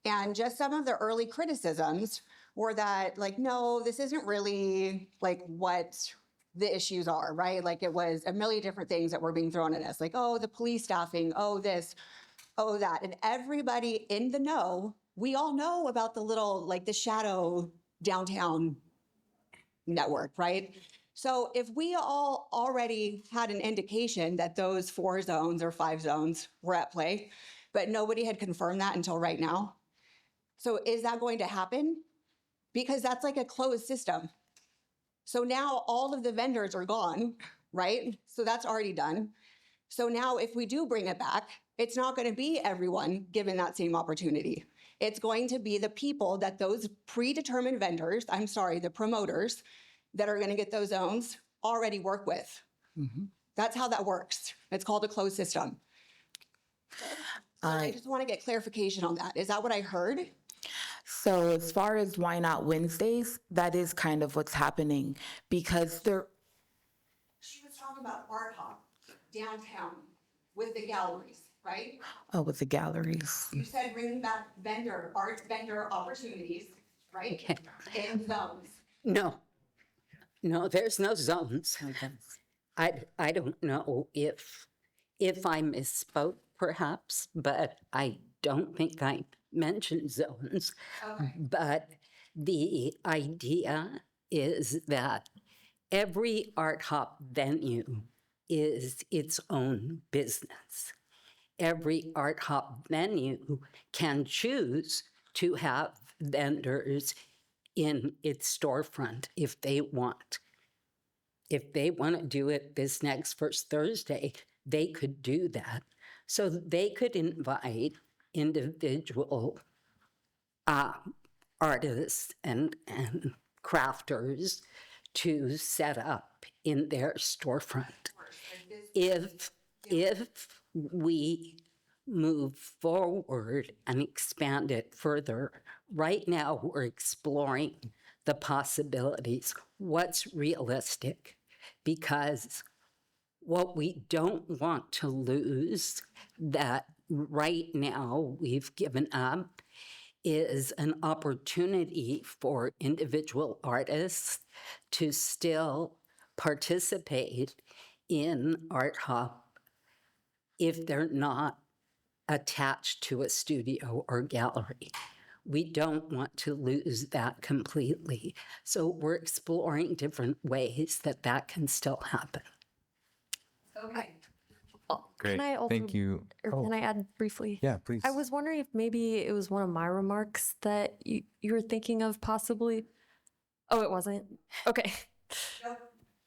And just some of the early criticisms were that, like, no, this isn't really like what the issues are, right? Like it was a million different things that were being thrown at us, like, oh, the police staffing, oh, this, oh, that. And everybody in the know, we all know about the little, like the shadow downtown network, right? So if we all already had an indication that those 4 zones or 5 zones were at play, but nobody had confirmed that until right now. So is that going to happen? Because that's like a closed system. So now all of the vendors are gone, right? So that's already done. So now if we do bring it back, it's not going to be everyone given that same opportunity. It's going to be the people that those predetermined vendors, the promoters that are going to get those zones already work with. That's how that works. It's called a closed system. So I just want to get clarification on that. Is that what I heard? So as far as Why Not Wednesdays, that is kind of what's happening because they're, She was talking about Art Hop downtown with the galleries, right? oh, with the galleries. You said bringing back art vendor opportunities, right? Okay. In zones. No, there's no zones. I don't know if I misspoke perhaps, but I don't think I mentioned zones. Okay. But the idea is that every Art Hop venue is its own business. Every Art Hop venue can choose to have vendors in its storefront if they want. If they want to do it this next first Thursday, they could do that. So they could invite individual artists and crafters to set up in their storefront. If we move forward and expand it further, right now we're exploring the possibilities, what's realistic, because what we don't want to lose that right now we've given up is an opportunity for individual artists to still participate in Art Hop if they're not attached to a studio or gallery. We don't want to lose that completely. So we're exploring different ways that that can still happen. Okay. Great. Can I also, Thank you. or can I add briefly? Yeah, please. I was wondering if maybe it was one of my remarks that you were thinking of possibly. Oh, it wasn't? Okay. Nope.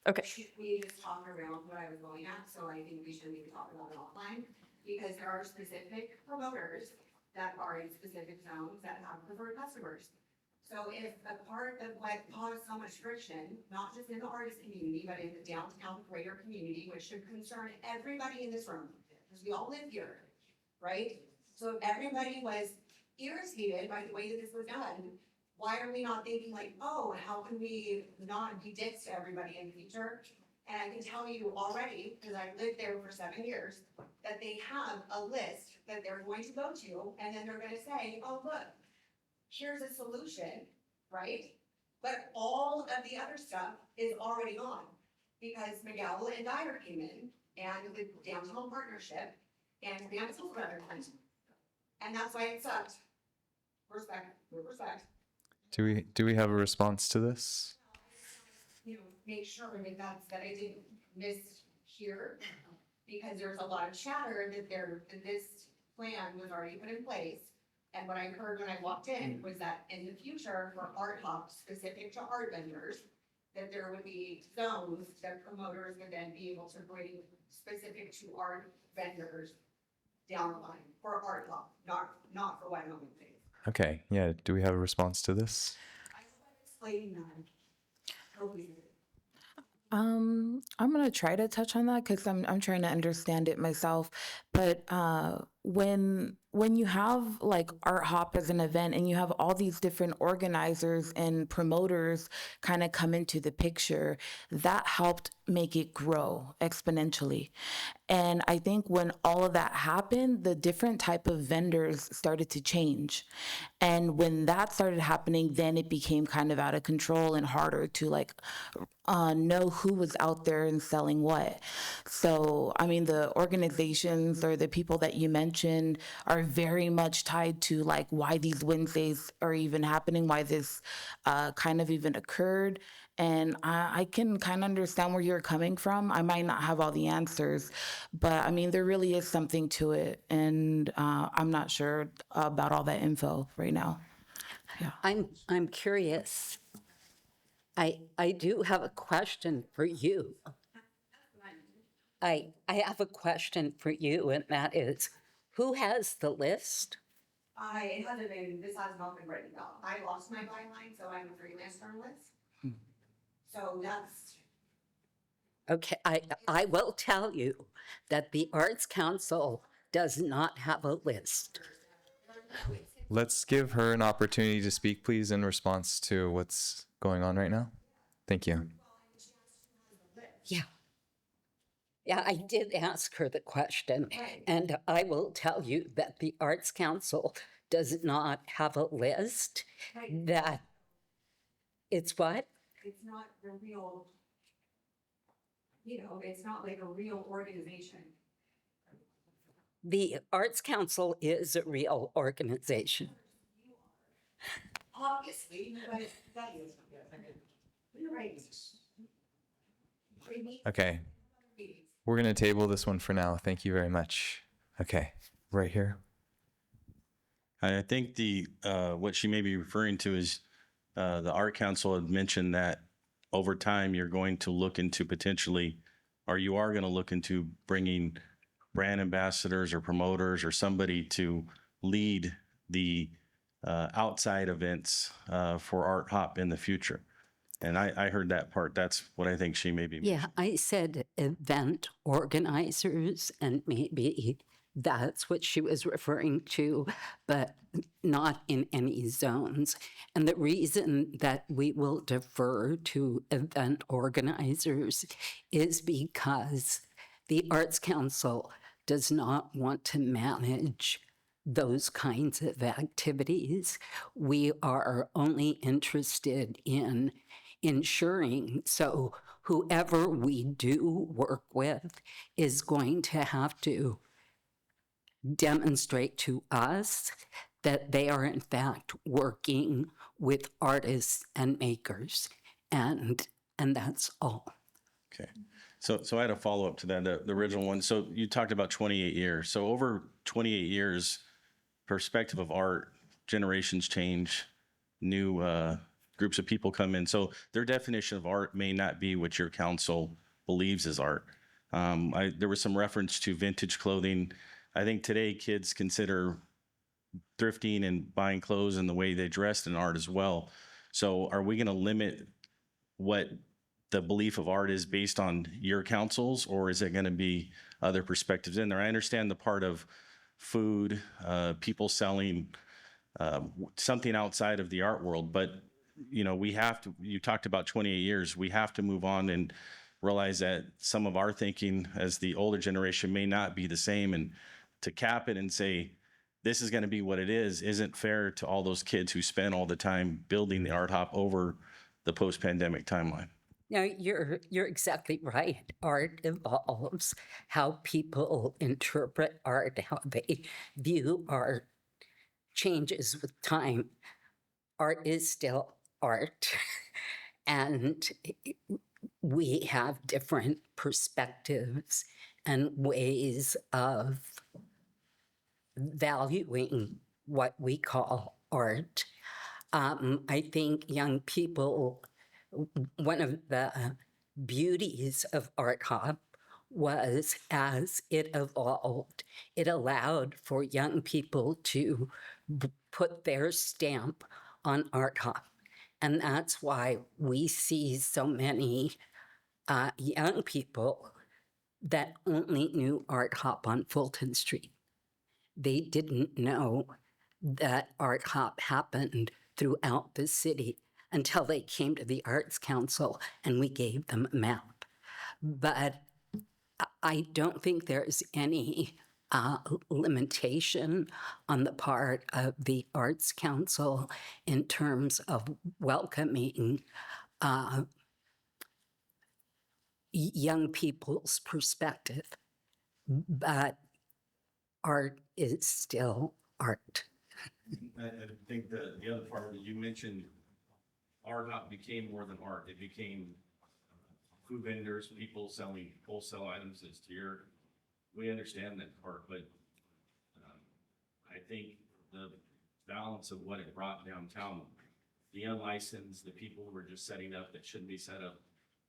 Okay. We just talked around what I was going at, so I think we should maybe talk about it offline, because there are specific promoters that are in specific zones that have preferred customers. So if a part of what caused so much friction, not just in the artist community, but in the downtown greater community, which should concern everybody in this room, because we all live here, right? So if everybody was irritated by the way that this was done, why are we not thinking like, oh, how can we not be dicks to everybody in the future? And I can tell you already, because I've lived there for 7 years, that they have a list that they're going to go to, and then they're gonna say, oh, look, here's a solution, right? But all of the other stuff is already gone, because McGowan and Dyer came in, and the downtown partnership, and Mansell's brother, and that's why it sucked. Respect, with respect. Do we have a response to this? Make sure that I didn't mishear, because there's a lot of chatter that this plan was already put in place. And what I heard when I walked in was that in the future, for art hops specific to art vendors, that there would be zones that promoters would then be able to bring specific to art vendors down the line for art hop, not for Wyoming things. Okay, yeah. Do we have a response to this? I hope I'm explaining that. Totally. I'm gonna try to touch on that because I'm trying to understand it myself. But when you have like Art Hop as an event and you have all these different organizers and promoters kind of come into the picture, that helped make it grow exponentially. And I think when all of that happened, the different type of vendors started to change. And when that started happening, then it became kind of out of control and harder to like know who was out there and selling what. So, I mean, the organizations or the people that you mentioned are very much tied to like why these Wednesdays are even happening, why this kind of even occurred. And I can kind of understand where you're coming from. I might not have all the answers, but I mean, there really is something to it. And I'm not sure about all that info right now. I'm curious. I do have a question for you. I have a question for you, and that is, who has the list? It hasn't been, this has not been written down. I lost my byline, so I'm a freelance journalist. So that's, Okay, I will tell you that the Arts Council does not have a list. Let's give her an opportunity to speak, please, in response to what's going on right now. Thank you. Yeah. Yeah, I did ask her the question, and I will tell you that the Arts Council does not have a list. That it's what? it's not the real, it's not like a real organization. The Arts Council is a real organization. Obviously, but that is, you're right. Okay. We're going to table this one for now. Thank you very much. Okay. Right here. I think the what she may be referring to is the Art Council had mentioned that over time you're going to look into potentially, or you are going to look into bringing brand ambassadors or promoters or somebody to lead the outside events for Art Hop in the future. And I heard that part. That's what I think she may be. Yeah, I said event organizers, and maybe that's what she was referring to, but not in any zones. And the reason that we will defer to event organizers is because the Arts Council does not want to manage those kinds of activities. We are only interested in ensuring, so whoever we do work with is going to have to demonstrate to us that they are in fact working with artists and makers, and that's all. Okay. So I had a follow up to that, the original one. So you talked about 28 years. So over 28 years, perspective of art, generations change, new groups of people come in. So their definition of art may not be what your council believes is art. There was some reference to vintage clothing. I think today kids consider thrifting and buying clothes and the way they dressed in art as well. So are we going to limit what the belief of art is based on your councils, or is it going to be other perspectives in there? I understand the part of food, people selling something outside of the art world, but we have to, you talked about 28 years, we have to move on and realize that some of our thinking as the older generation may not be the same, and to cap it and say, this is going to be what it is, isn't fair to all those kids who spend all the time building the Art Hop over the post-pandemic timeline. No, you're exactly right. Art evolves. How people interpret art, how they view art changes with time. Art is still art, and we have different perspectives and ways of valuing what we call art. I think young people, one of the beauties of Art Hop was as it evolved, it allowed for young people to put their stamp on Art Hop. And that's why we see so many young people that only knew Art Hop on Fulton Street. They didn't know that Art Hop happened throughout the city until they came to the Arts Council and we gave them a map. But I don't think there's any limitation on the part of the Arts Council in terms of welcoming young people's perspective. But art is still art. I think the other part that you mentioned, art not became more than art. It became food vendors, people selling wholesale items as tier. We understand that part, but I think the balance of what it brought downtown, the unlicensed, the people who were just setting up that shouldn't be set up,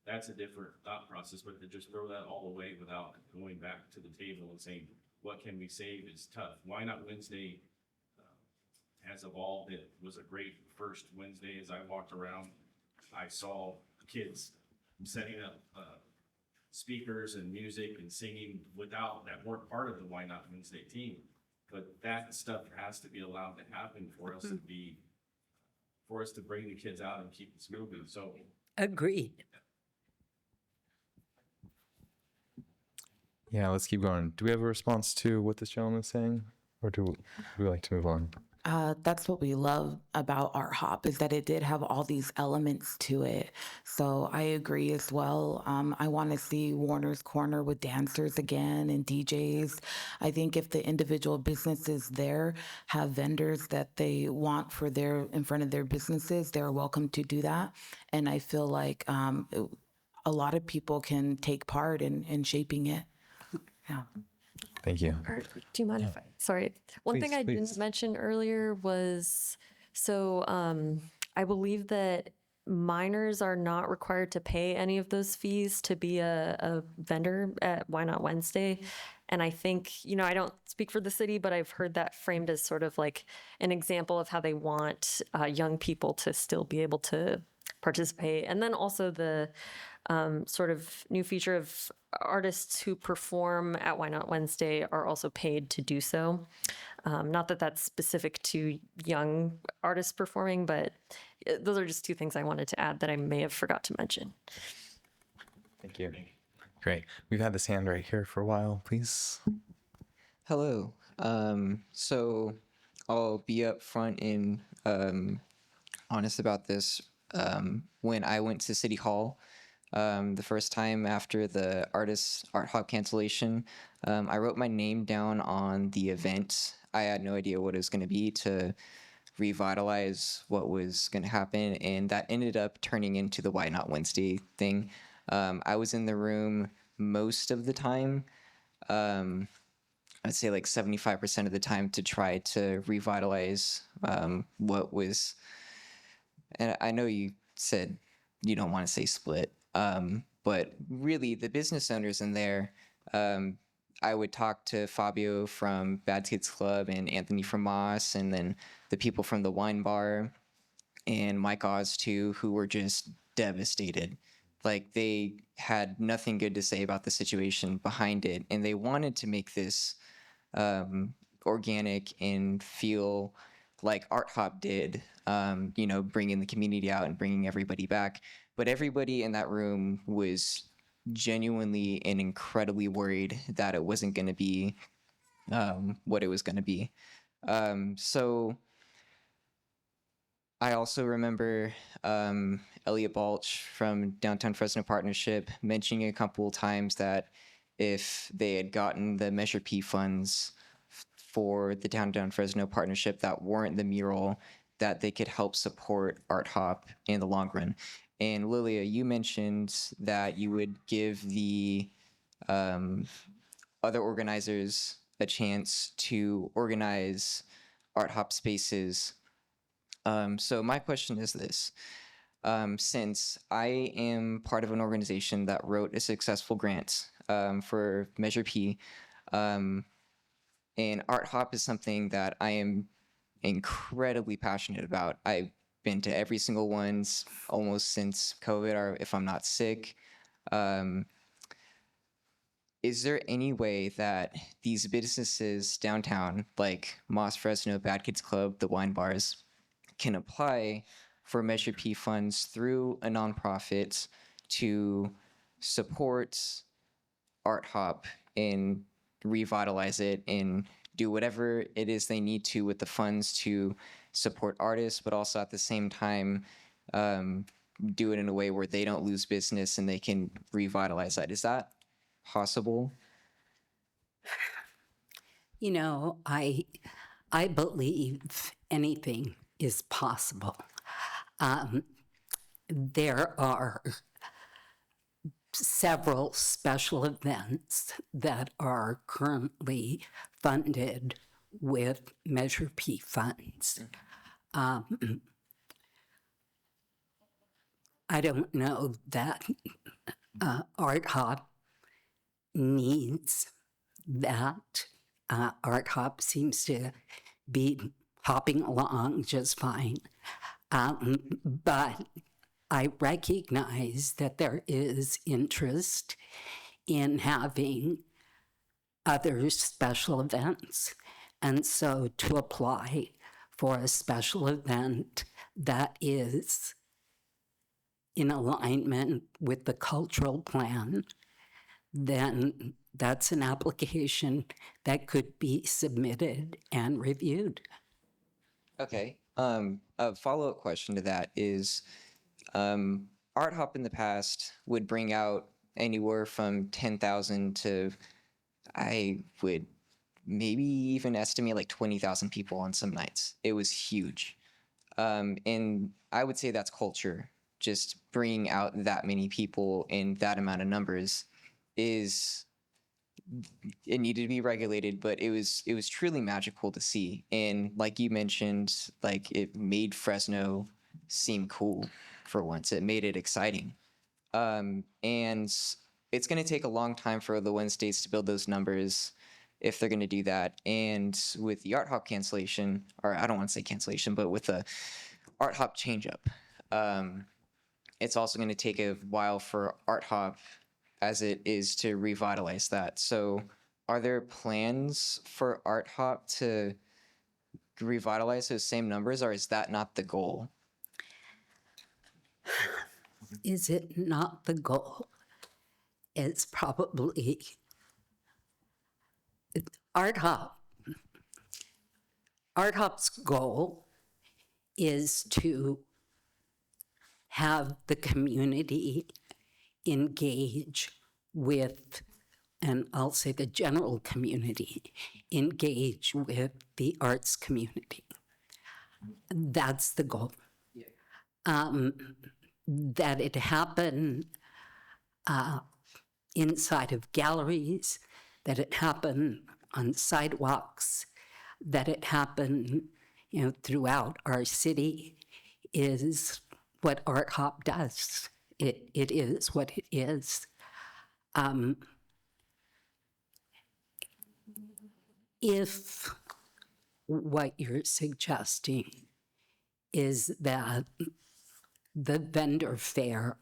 that's a different thought process. But to just throw that all away without going back to the table and saying, what can we save is tough. Why Not Wednesday has evolved. It was a great first Wednesday. As I walked around, I saw kids setting up speakers and music and singing that weren't part of the Why Not Wednesday team. But that stuff has to be allowed to happen for us to bring the kids out and keep this moving. So Agreed. Yeah, let's keep going. Do we have a response to what this gentleman is saying? Or do we like to move on? That's what we love about Art Hop, is that it did have all these elements to it. So I agree as well. I want to see Warner's Corner with dancers again and DJs. I think if the individual businesses there have vendors that they want for in front of their businesses, they're welcome to do that. And I feel like a lot of people can take part in shaping it. Yeah. Thank you. Or do you mind if I, sorry. One thing Please, I please. didn't mention earlier was, so I believe that minors are not required to pay any of those fees to be a vendor at Why Not Wednesday. And I think, I don't speak for the city, but I've heard that framed as sort of like an example of how they want young people to still be able to participate. And then also the sort of new feature of artists who perform at Why Not Wednesday are also paid to do so. Not that that's specific to young artists performing, but those are just two things I wanted to add that I may have forgot to mention. Thank you. Great. We've had this hand right here for a while, please. Hello. So I'll be upfront and honest about this. When I went to City Hall the first time after the Art Hop cancellation, I wrote my name down on the event. I had no idea what it was going to be to revitalize what was going to happen, and that ended up turning into the Why Not Wednesday thing. I was in the room most of the time. I'd say like 75% of the time to try to revitalize what was, and I know you said you don't want to say split, but really the business owners in there, I would talk to Fabio from Bad Kids Club and Anthony from Moss, and then the people from the wine bar and Mike Oz too, who were just devastated. Like they had nothing good to say about the situation behind it, and they wanted to make this organic and feel like Art Hop did, bringing the community out and bringing everybody back. But everybody in that room was genuinely and incredibly worried that it wasn't going to be what it was going to be. So I also remember Elliot Balch from Downtown Fresno Partnership mentioning a couple of times that if they had gotten the Measure P funds for the Downtown Fresno Partnership that weren't the mural, that they could help support Art Hop in the long run. And Lilia, you mentioned that you would give the other organizers a chance to organize art hop spaces. So my question is this. Since I am part of an organization that wrote a successful grant for Measure P, and art hop is something that I am incredibly passionate about. I've been to every single one's almost since COVID, or if I'm not sick. Is there any way that these businesses downtown, like Moss Fresno, Bad Kids Club, the wine bars, can apply for Measure P funds through a nonprofit to support art hop and revitalize it and do whatever it is they need to with the funds to support artists, but also at the same time do it in a way where they don't lose business and they can revitalize that? Is that possible? You know, I believe anything is possible. There are several special events that are currently funded with Measure P funds. I don't know that Art Hop needs that. Art Hop seems to be hopping along just fine. But I recognize that there is interest in having other special events. And so to apply for a special event that is in alignment with the cultural plan, then that's an application that could be submitted and reviewed. Okay. A follow-up question to that is, Art Hop in the past would bring out anywhere from 10,000 to, I would maybe even estimate like 20,000 people on some nights. It was huge. And I would say that's culture. Just bringing out that many people in that amount of numbers it needed to be regulated, but it was truly magical to see. And like you mentioned, like it made Fresno seem cool for once. It made it exciting. And it's going to take a long time for the Win states to build those numbers if they're going to do that. And with the Art Hop cancellation, or I don't want to say cancellation, but with the Art Hop change up, it's also going to take a while for Art Hop as it is to revitalize that. So are there plans for Art Hop to revitalize those same numbers, or is that not the goal? Is it not the goal? It's probably Art Hop. Art Hop's goal is to have the community engage with, and I'll say the general community, engage with the arts community. That's the goal. That it happen inside of galleries, that it happen on sidewalks, that it happen, throughout our city is what Art Hop does. It is what it is. If what you're suggesting is that the vendor fair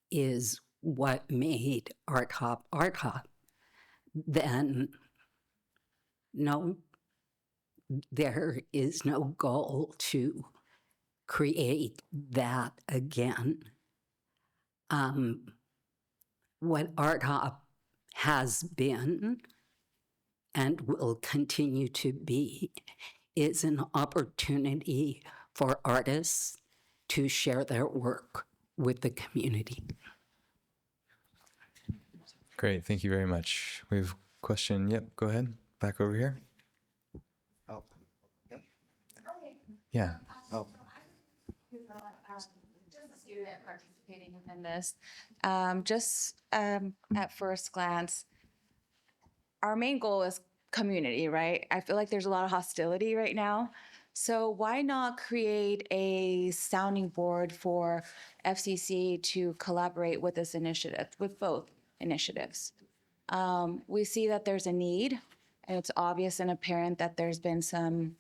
is what made Art Hop, then no, there is no goal to create that again. What Art Hop has been and will continue to be is an opportunity for artists to share their work with the community. Great, thank you very much. We have a question. Yep, go ahead. Back over here. Oh. Yeah. Oh. Just a student participating in this. At first glance, our main goal is community, right? I feel like there's a lot of hostility right now. So why not create a sounding board for FCC to collaborate with this initiative, with both initiatives? We see that there's a need, and it's obvious and apparent that there's been some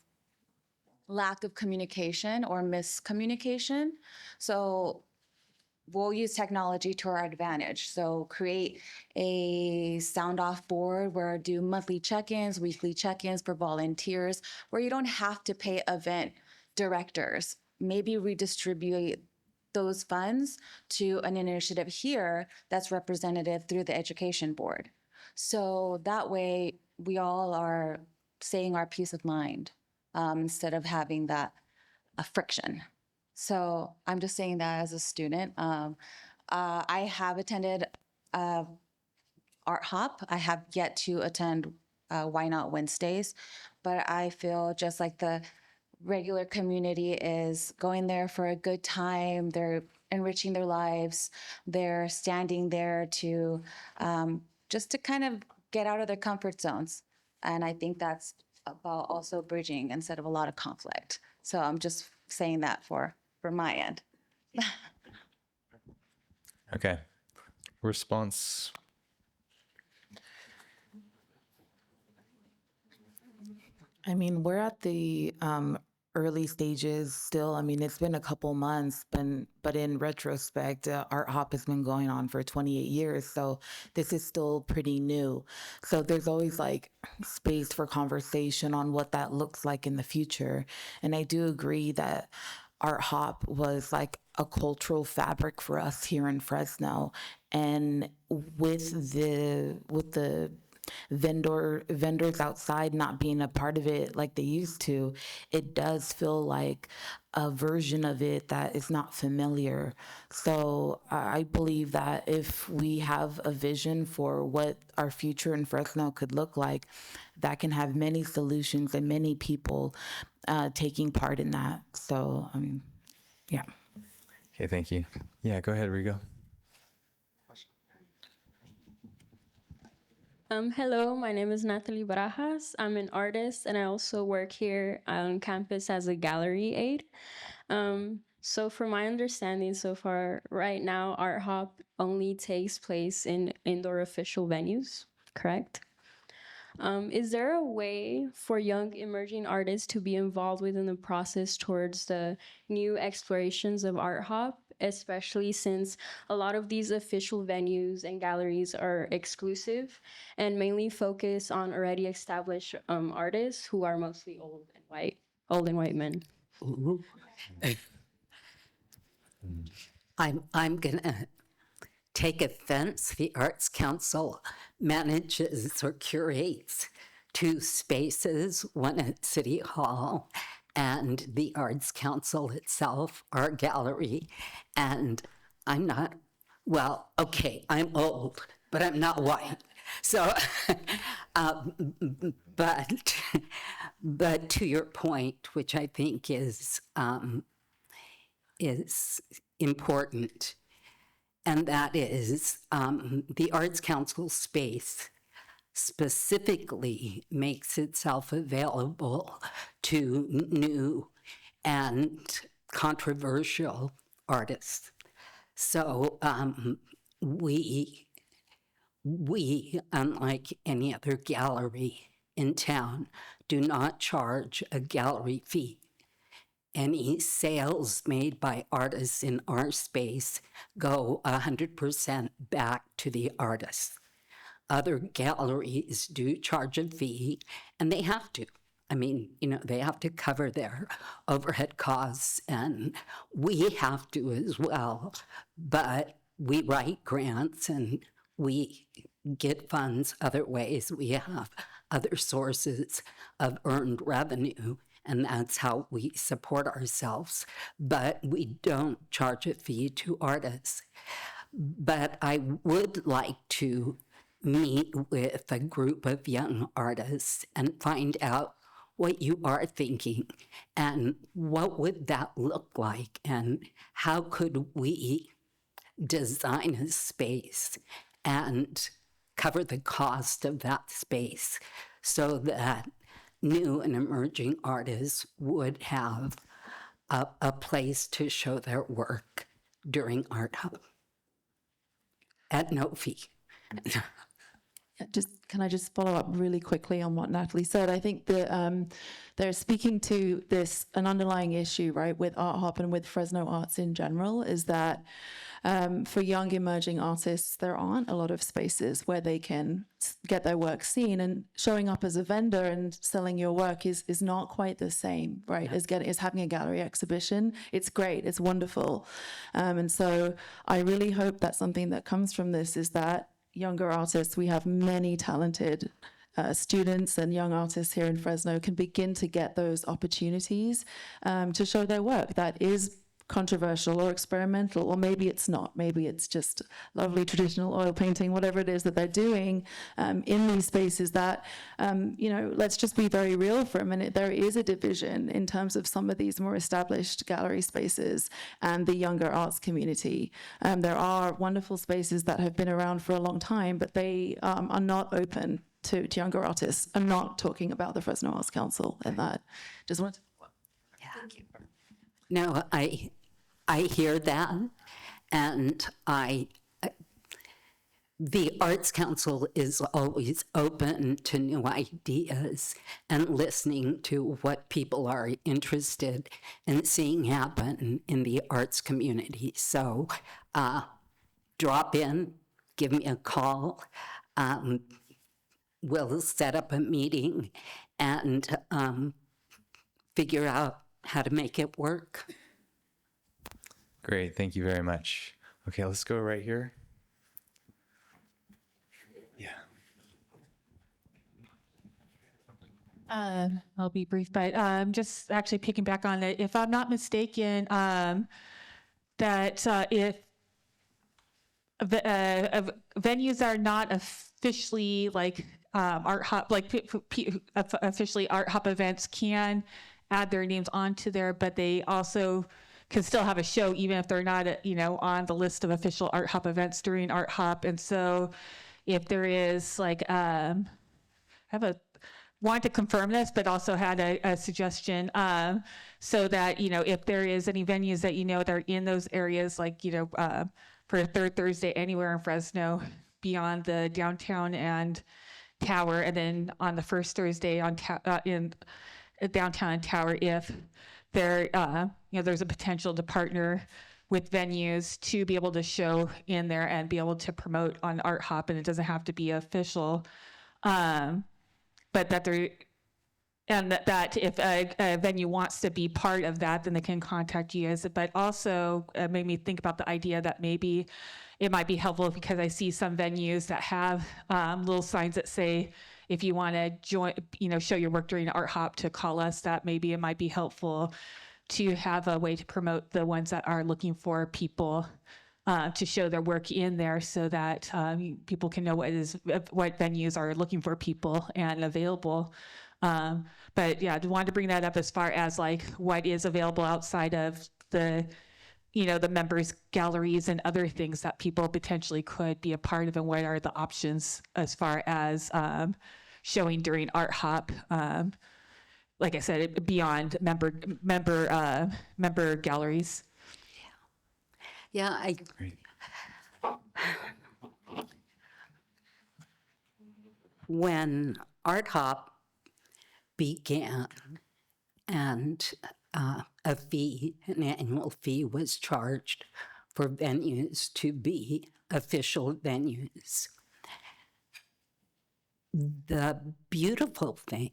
lack of communication or miscommunication. So we'll use technology to our advantage. So create a sound off board where do monthly check-ins, weekly check-ins for volunteers, where you don't have to pay event directors. Maybe redistribute those funds to an initiative here that's representative through the education board. So that way we all are saying our peace of mind instead of having that friction. So I'm just saying that as a student. I have attended Art Hop. I have yet to attend Why Not Wednesdays, but I feel just like the regular community is going there for a good time. They're enriching their lives. They're standing there to just to kind of get out of their comfort zones. And I think that's about also bridging instead of a lot of conflict. So I'm just saying that for my end. Okay. Response. I mean, we're at the early stages still. I mean, it's been a couple months, but in retrospect, Art Hop has been going on for 28 years. So this is still pretty new. So there's always like space for conversation on what that looks like in the future. And I do agree that Art Hop was like a cultural fabric for us here in Fresno. And with the vendors outside not being a part of it like they used to, it does feel like a version of it that is not familiar. So I believe that if we have a vision for what our future in Fresno could look like, that can have many solutions and many people taking part in that. So, yeah. Okay, thank you. Yeah, go ahead, Rigo. Hello, my name is Natalie Barajas. I'm an artist and I also work here on campus as a gallery aide. So from my understanding so far, right now, Art Hop only takes place in indoor official venues, correct? Is there a way for young emerging artists to be involved within the process towards the new explorations of Art Hop, especially since a lot of these official venues and galleries are exclusive and mainly focus on already established artists who are mostly old and white men? Ooh. I'm gonna take offense. The Arts Council manages or curates 2 spaces, one at City Hall and the Arts Council itself, our gallery. And I'm not, well, okay, I'm old, but I'm not white. So, but to your point, which I think is important, and that is the Arts Council space specifically makes itself available to new and controversial artists. So we, unlike any other gallery in town, do not charge a gallery fee. Any sales made by artists in our space go 100% back to the artists. Other galleries do charge a fee, and they have to. I mean, they have to cover their overhead costs, and we have to as well. But we write grants, and we get funds other ways. We have other sources of earned revenue, and that's how we support ourselves. But we don't charge a fee to artists. But I would like to meet with a group of young artists and find out what you are thinking and what would that look like and how could we design a space and cover the cost of that space so that new and emerging artists would have a place to show their work during Art Hub at no fee. Can I just follow up really quickly on what Natalie said? I think that they're speaking to an underlying issue, right, with Art Hop and with Fresno Arts in general, is that for young emerging artists, there aren't a lot of spaces where they can get their work seen, and showing up as a vendor and selling your work is not quite the same, right, as having a gallery exhibition. It's great, it's wonderful. And so I really hope that something that comes from this is that younger artists, we have many talented students and young artists here in Fresno, can begin to get those opportunities to show their work that is controversial or experimental, or maybe it's not. Maybe it's just lovely traditional oil painting, whatever it is that they're doing in these spaces that, let's just be very real for a minute. There is a division in terms of some of these more established gallery spaces and the younger arts community. There are wonderful spaces that have been around for a long time, but they are not open to younger artists. I'm not talking about the Fresno Arts Council and that. Just wanted to... Thank you. No, I hear that, and the Arts Council is always open to new ideas and listening to what people are interested in seeing happen in the arts community. So drop in, give me a call. We'll set up a meeting and figure out how to make it work. Great, thank you very much. Okay, let's go right here. Yeah. I'll be brief, but just actually picking back on it. If I'm not mistaken, that if venues are not officially like Art Hop, like officially Art Hop events can add their names onto there, but they also can still have a show even if they're not, on the list of official Art Hop events during Art Hop. And so if there is like, wanted to confirm this, but also had a suggestion so that, if there is any venues that, that are in those areas, like, for a third Thursday anywhere in Fresno beyond the downtown and Tower, and then on the first Thursday in downtown and Tower, if there, there's a potential to partner with venues to be able to show in there and be able to promote on Art Hop, and it doesn't have to be official, but that there, and that if a venue wants to be part of that, then they can contact you guys. But also made me think about the idea that maybe it might be helpful, because I see some venues that have little signs that say, if you want to join, show your work during Art Hop, to call us. That maybe it might be helpful to have a way to promote the ones that are looking for people to show their work in there, so that people can know what venues are looking for people and available. But yeah, I wanted to bring that up as far as like what is available outside of the, the members' galleries and other things that people potentially could be a part of, and what are the options as far as showing during Art Hop. Like I said, beyond member galleries. Yeah, Great. When Art Hop began and a fee, an annual fee, was charged for venues to be official venues, the beautiful thing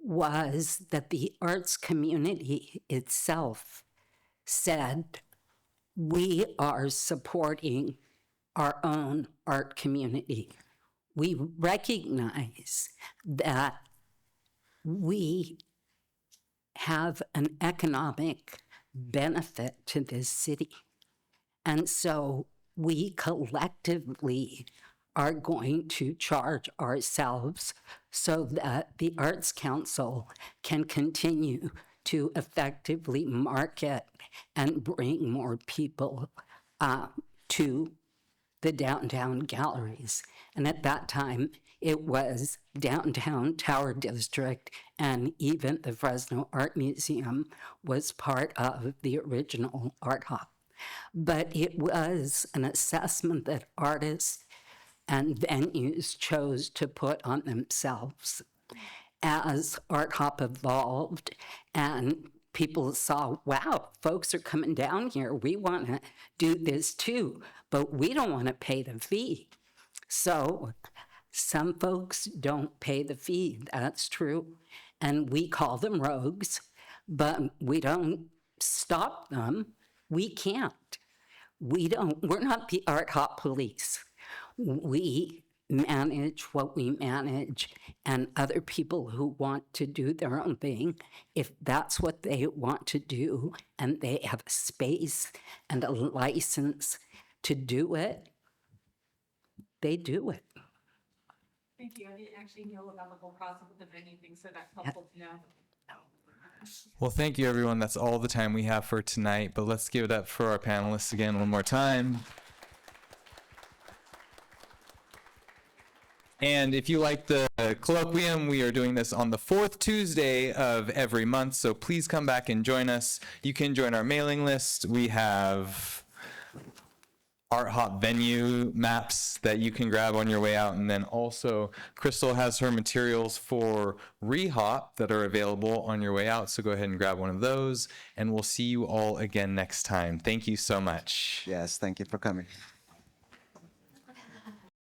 was that the arts community itself said, we are supporting our own art community. We recognize that we have an economic benefit to this city. And so we collectively are going to charge ourselves so that the Arts Council can continue to effectively market and bring more people to the downtown galleries. And at that time, It was downtown Tower District, and even the Fresno Art Museum was part of the original Art Hop. But it was an assessment that artists and venues chose to put on themselves. As Art Hop evolved and people saw, wow, folks are coming down here, we want to do this too, but we don't want to pay the fee. So some folks don't pay the fee, that's true, and we call them rogues, but we don't stop them. We can't. We're not the Art Hop police. We manage what we manage, and other people who want to do their own thing, if that's what they want to do, and they have a space and a license to do it, they do it. Thank you. I didn't actually know about the whole process of the venue thing, so that's helpful to know. Well, thank you, everyone. That's all the time we have for tonight, but let's give it up for our panelists again one more time. And if you like the colloquium, we are doing this on the 4th Tuesday of every month, so please come back and join us. You can join our mailing list. We have Art Hop venue maps that you can grab on your way out, and then also Crystal has her materials for Rehop that are available on your way out, so go ahead and grab one of those, and we'll see you all again next time. Thank you so much. Yes, thank you for coming.